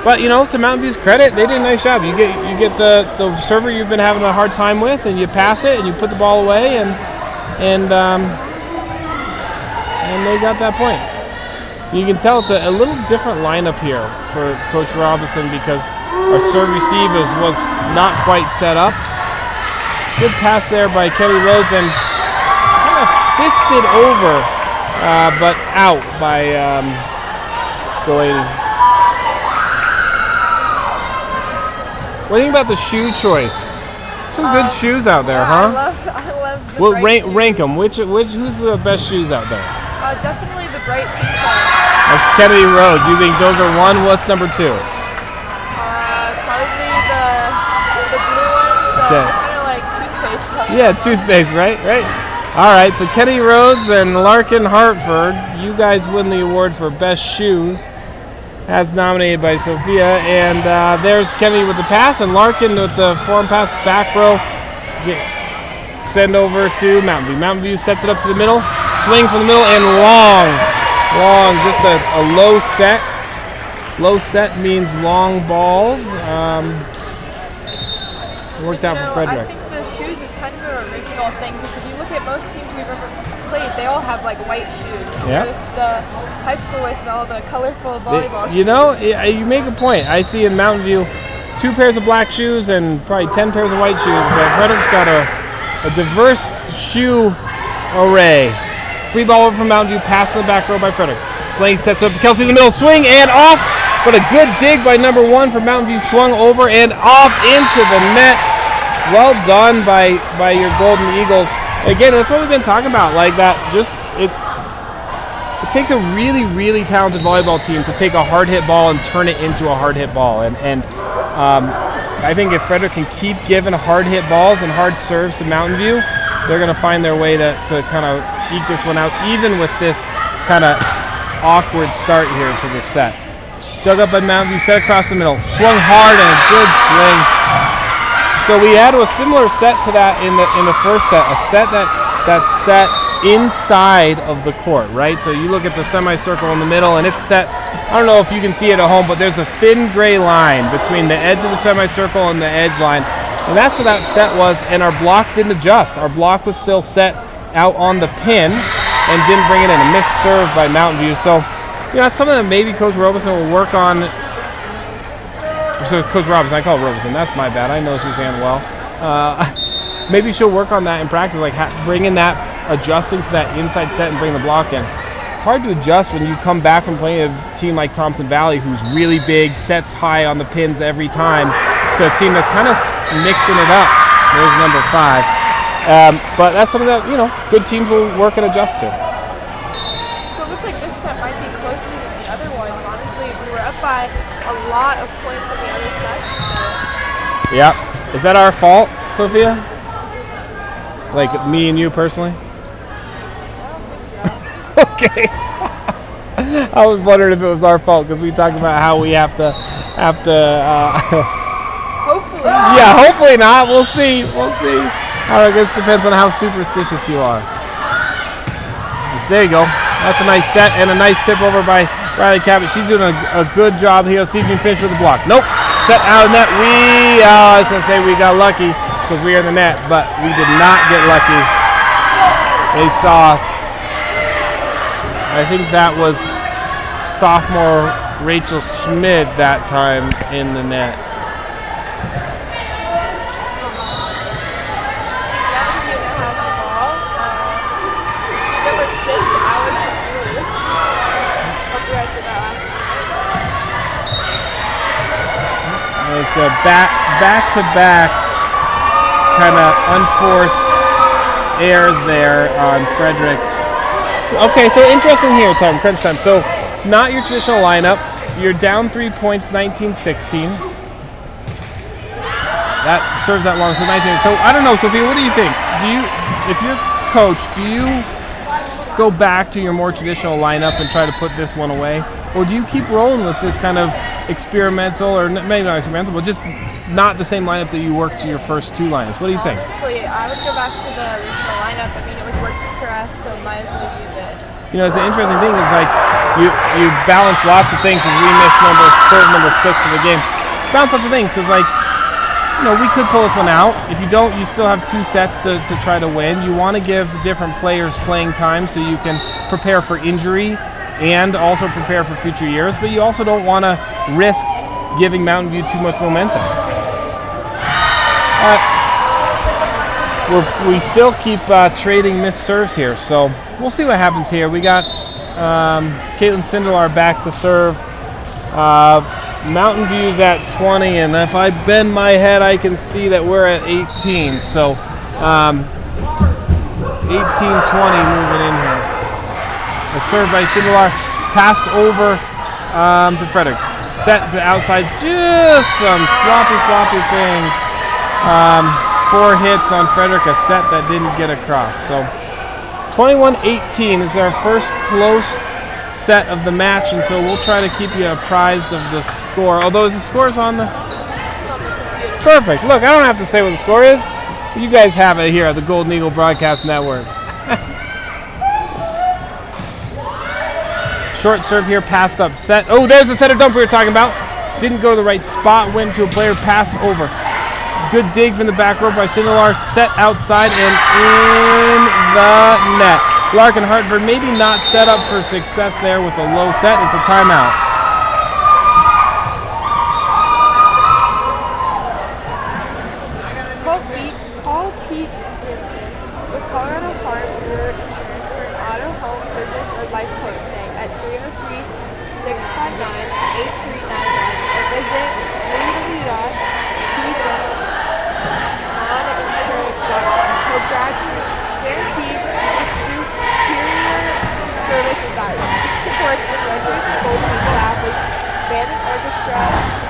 But to Mountain View's credit, they did a nice job. You get the server you've been having a hard time with, and you pass it, and you put the ball away, and they got that point. You can tell it's a little different lineup here for Coach Robinson because our serve receive was not quite set up. Good pass there by Kenny Rhodes and kind of fisted over, but out by Delaney. What do you think about the shoe choice? Some good shoes out there, huh? I love the bright shoes. Rank them. Who's the best shoes out there? Definitely the bright pink ones. That's Kennedy Rhodes. You think those are 1? What's number 2? Probably the blue ones. Kind of like toothpaste color. Yeah, toothpaste, right? All right, so Kenny Rhodes and Larkin Hartford, you guys win the award for best shoes, as nominated by Sophia. And there's Kenny with the pass, and Larkin with the forehand pass back row. Send over to Mountain View. Mountain View sets it up to the middle. Swing from the middle and long, just a low set. Low set means long balls. Worked out for Frederick. I think the shoes is kind of an original thing because if you look at most teams we've ever played, they all have like white shoes. Yeah. The high school with all the colorful volleyball shoes. You make a point. I see in Mountain View 2 pairs of black shoes and probably 10 pairs of white shoes, but Frederick's got a diverse shoe array. Free ball over from Mountain View, pass in the back row by Frederick. Delaney sets up to Kelsey in the middle, swing and off, but a good dig by number 1 from Mountain View, swung over and off into the net. Well done by your Golden Eagles. Again, that's what we've been talking about. Like that, just it takes a really, really talented volleyball team to take a hard hit ball and turn it into a hard hit ball. And I think if Frederick can keep giving hard hit balls and hard serves to Mountain View, they're going to find their way to kind of eke this one out, even with this kind of awkward start here to the set. Dug up by Mountain View, set across the middle, swung hard and a good swing. So we had a similar set to that in the first set, a set that's set inside of the court, right? So you look at the semicircle in the middle and it's set, I don't know if you can see it at home, but there's a thin gray line between the edge of the semicircle and the edge line. And that's what that set was, and our block didn't adjust. Our block was still set out on the pin and didn't bring it in. A missed serve by Mountain View. So, you know, that's something that maybe Coach Robeson will work on. So Coach Robinson, I call it Robeson. That's my bad. I know Suzanne well. Maybe she'll work on that in practice, like bringing that, adjusting to that inside set and bring the block in. It's hard to adjust when you come back from playing a team like Thompson Valley, who's really big, sets high on the pins every time, to a team that's kind of mixing it up. There's number 5. But that's something that, you know, good teams will work and adjust to. So it looks like this set might be closer than the other ones. Honestly, we were up by a lot of points in the other sets. So. Yeah. Is that our fault, Sophia? Like me and you personally? I don't think so. Okay. I was wondering if it was our fault because we talked about how we have to. Hopefully. Yeah, hopefully not. We'll see. I guess depends on how superstitious you are. There you go. That's a nice set and a nice tip over by Riley Cabot. She's doing a good job here. See if she can finish with the block. Nope. Set out of net. I was going to say we got lucky because we are in the net, but we did not get lucky. They saw us. I think that was sophomore Rachel Schmid that time in the net. It's a back-to-back kind of unforced errors there on Frederick. Okay, so interesting here, crunch time. So not your traditional lineup. You're down 3 points, 19-16. That serves that long, so 19. So I don't know, Sophia, what do you think? If you're coach, do you go back to your more traditional lineup and try to put this one away? Or do you keep rolling with this kind of experimental, or maybe not experimental, but just not the same lineup that you worked to your first 2 lineups? What do you think? Honestly, I would go back to the original lineup. I mean, it was working for us, so might as well use it. You know, it's an interesting thing. Is like you balance lots of things. As we missed number 6 of the game, balance lots of things. So it's like, you know, we could pull this one out. If you don't, you still have 2 sets to try to win. You want to give different players playing time so you can prepare for injury and also prepare for future years, but you also don't want to risk giving Mountain View too much momentum. We still keep trading missed serves here, so we'll see what happens here. We got Caitlin Sindelar back to serve. Mountain View's at 20, and if I bend my head, I can see that we're at 18. So 18-20 moving in here. A serve by Sindelar, passed over to Frederick. Set to outside, just some sloppy things. 4 hits on Frederick, a set that didn't get across. So 21-18 is our first close set of the match, and so we'll try to keep you apprised of the score. Although the score's on the... Perfect. Look, I don't have to say what the score is. You guys have it here at the Golden Eagle Broadcast Network. Short serve here, passed up, set. Oh, there's the setter dump we were talking about. Didn't go to the right spot, went to a player, passed over. Good dig from the back row by Sindelar, set outside and in the net. Larkin Hartford maybe not set up for success there with a low set. It's a timeout. Call Pete Plimpton with Colorado Farm Bureau Insurance for an auto, home, business, or life quote today at 303-659-8399 or visit www.pete.noninsurance.com. So guaranteed extra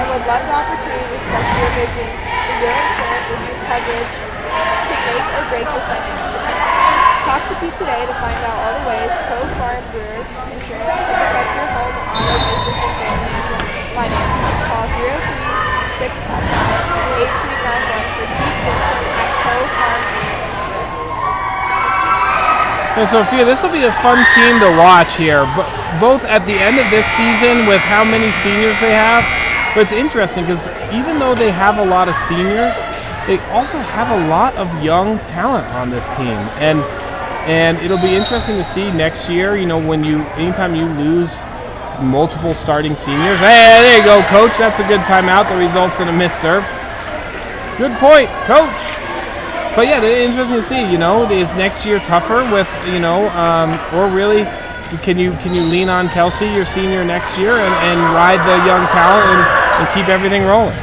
and would love the opportunity to discuss your vision for your insurance and your coverage can make or break your financial. Talk to Pete today to find out all the ways Farm Brewer Insurance can protect your home, auto, business, and family financial. Call 303-655-8391 for Pete Jensen at Farm Brewer Insurance. And Sophia, this will be a fun team to watch here, both at the end of this season with how many seniors they have. But it's interesting because even though they have a lot of seniors, they also have a lot of young talent on this team. And it'll be interesting to see next year, anytime you lose multiple starting seniors. Hey, there you go, Coach. That's a good timeout that results in a missed serve. Good point, Coach. But yeah, it's interesting to see, is next year tougher with, or really, can you lean on Kelsey, your senior, next year and ride the young talent and keep everything rolling?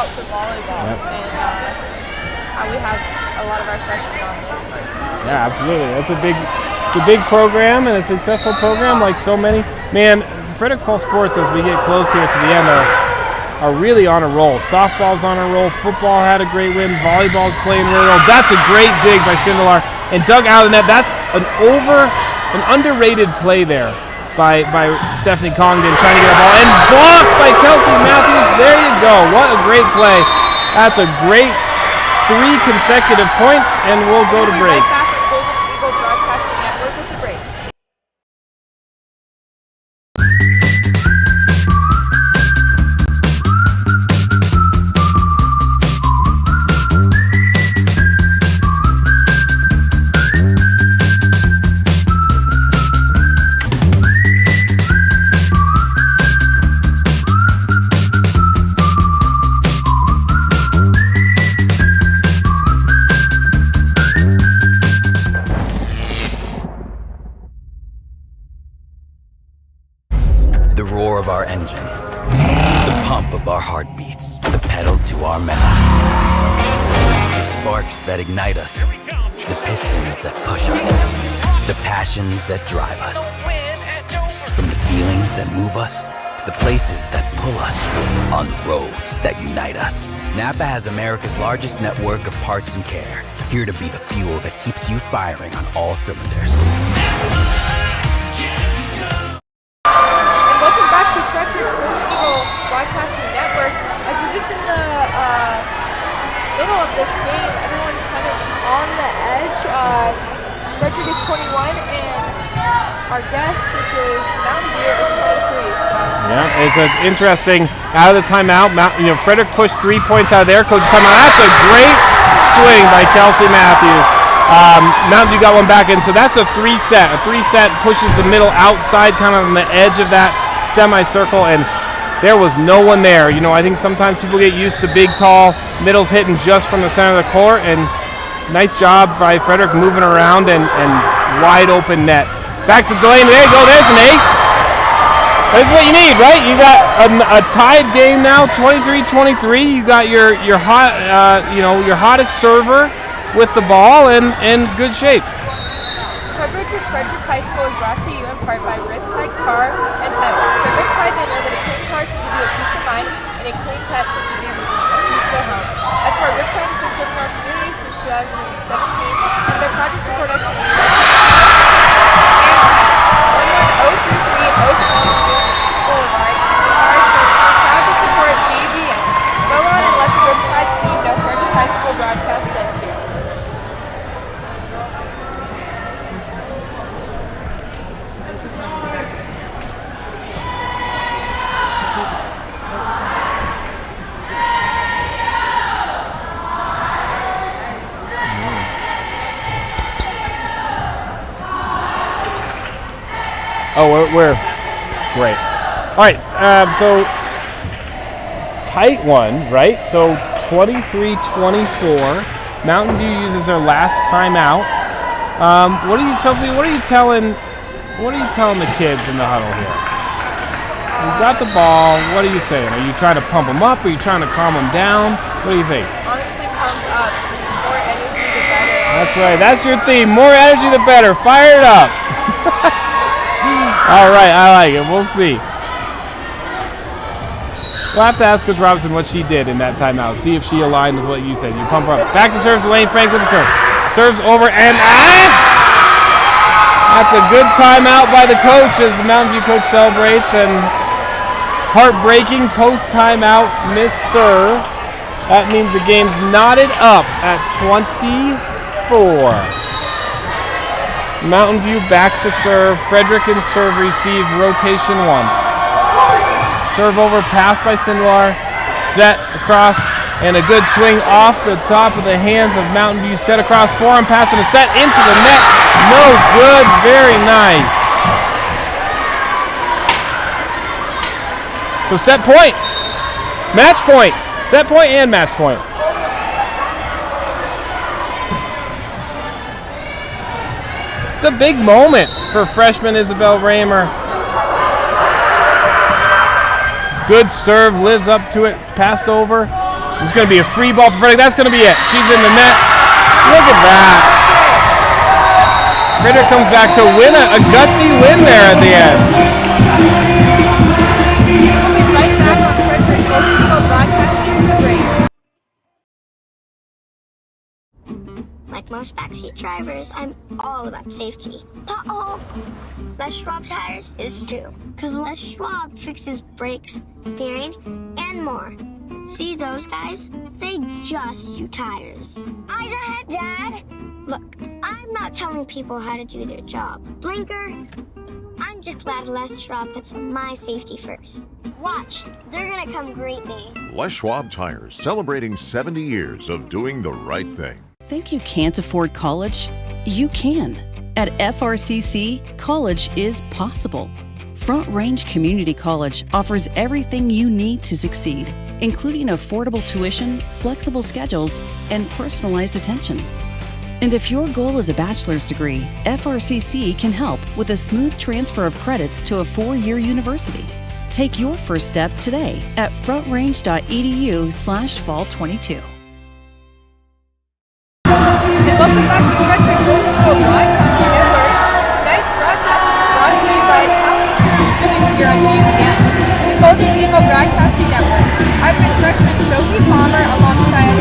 For volleyball, and we have a lot of our freshmen on this varsity team. Yeah, absolutely. It's a big program and a successful program, like so many. Man, Frederick Fall sports, as we get close here to the end, are really on a roll. Softball's on a roll. Football had a great win. Volleyball's playing really well. That's a great dig by Sindelar and dug out of the net. That's an underrated play there by Stephanie Congdon trying to get a ball and blocked by Kelsey Matthews. There you go. What a great play. That's a great 3 consecutive points, and we'll go to break. Right back at Golden Eagle Broadcasting Network with the break. The roar of our engines, the pump of our heartbeats, the pedal to our metal. The sparks that ignite us, the pistons that push us, the passions that drive us. From the feelings that move us to the places that pull us, on the roads that unite us. Napa has America's largest network of parts and care, here to be the fuel that keeps you firing on all cylinders. Welcome back to Frederick Volleyball Broadcasting Network. As we're just in the middle of this game, everyone's kind of on the edge. Frederick is 21, and our guest, which is Mountain Dew, is 23. So yeah, it's interesting. Out of the timeout, Frederick pushed 3 points out of there. Coach timeout. That's a great swing by Kelsey Matthews. Mountain Dew got one back in, so that's a 3-set. A 3-set pushes the middle outside, kind of on the edge of that semicircle, and there was no one there. I think sometimes people get used to big, tall middles hitting just from the center of the court, and nice job by Frederick moving around and wide open net. Back to Delaney. There you go. There's an ace. This is what you need, right? You got a tied game now, 23-23. You got your hottest server with the ball and good shape. Coverage of Frederick High School is brought to you in part by Riptide Car and Pet Wash. At Riptide, they know that a clean car can give you a peace of mind, and a clean pet can give you a peaceful home. That's why Riptide has been serving our community since 2017, and they're proud to support our community. 11033 Oak Boulevard. Proud to support GBN. Go on and let the Riptide team know Frederick High School broadcast sent you. Oh, we're great. All right, so tight one, right? So 23-24. Mountain Dew uses their last timeout. Sophie? What are you telling the kids in the huddle here? You got the ball. What are you saying? Are you trying to pump them up? Are you trying to calm them down? What do you think? Honestly, pumped up. More energy, the better. That's right. That's your theme. More energy, the better. Fire it up. All right. I like it. We'll see. We'll have to ask Coach Robinson what she did in that timeout. See if she aligned with what you said. You pump her up. Back to serve. Delane Frank with the serve. Serves over and that's a good timeout by the coach as the Mountain View coach celebrates. And heartbreaking post-timeout miss serve. That means the game's knotted up at 24. Mountain View back to serve. Frederick and serve receive rotation 1. Serve over, pass by Sinwar. Set across and a good swing off the top of the hands of Mountain View. Set across, forehand pass and a set into the net. No good. Very nice. So set point. Match point. Set point and match point. It's a big moment for freshman Isabel Raymer. Good serve, lives up to it, passed over. It's going to be a free ball for Frederick. That's going to be it. She's in the net. Look at that. Frederick comes back to win a gutsy win there at the end. We'll be right back on Frederick Volleyball broadcasting to break. Like most backseat drivers, I'm all about safety. Pothole! Les Schwab tires is too. Cause Les Schwab fixes brakes, steering, and more. See those guys? They just do tires. Eyes ahead, Dad! Look, I'm not telling people how to do their job. Blinker, I'm just glad Les Schwab puts my safety first. Watch, they're gonna come greet me. Les Schwab Tires, celebrating 70 years of doing the right thing. Think you can't afford college? You can. At FRCC, college is possible. Front Range Community College offers everything you need to succeed, including affordable tuition, flexible schedules, and personalized attention. And if your goal is a bachelor's degree, FRCC can help with a smooth transfer of credits to a 4-year university. Take your first step today at frontrange.edu/fall22. Welcome back to Frederick Volleyball Broadcasting Network. Tonight's broadcast is brought to you by talented students here on GVN. Golden Eagle Broadcasting Network. I've been freshman Sophie Palmer alongside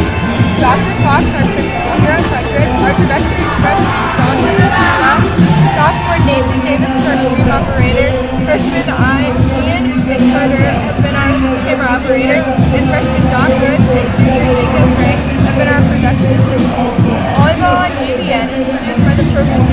Dr. Fox, our principal here at Frederick. Our director is freshman Tony Luna. Sophomore Nathan Davis is our stream operator. Freshman Ian McCarter has been our camera operator. And freshman Don Woods and junior Jacob Gray have been our production assistants. Volleyball on GVN is produced by the Program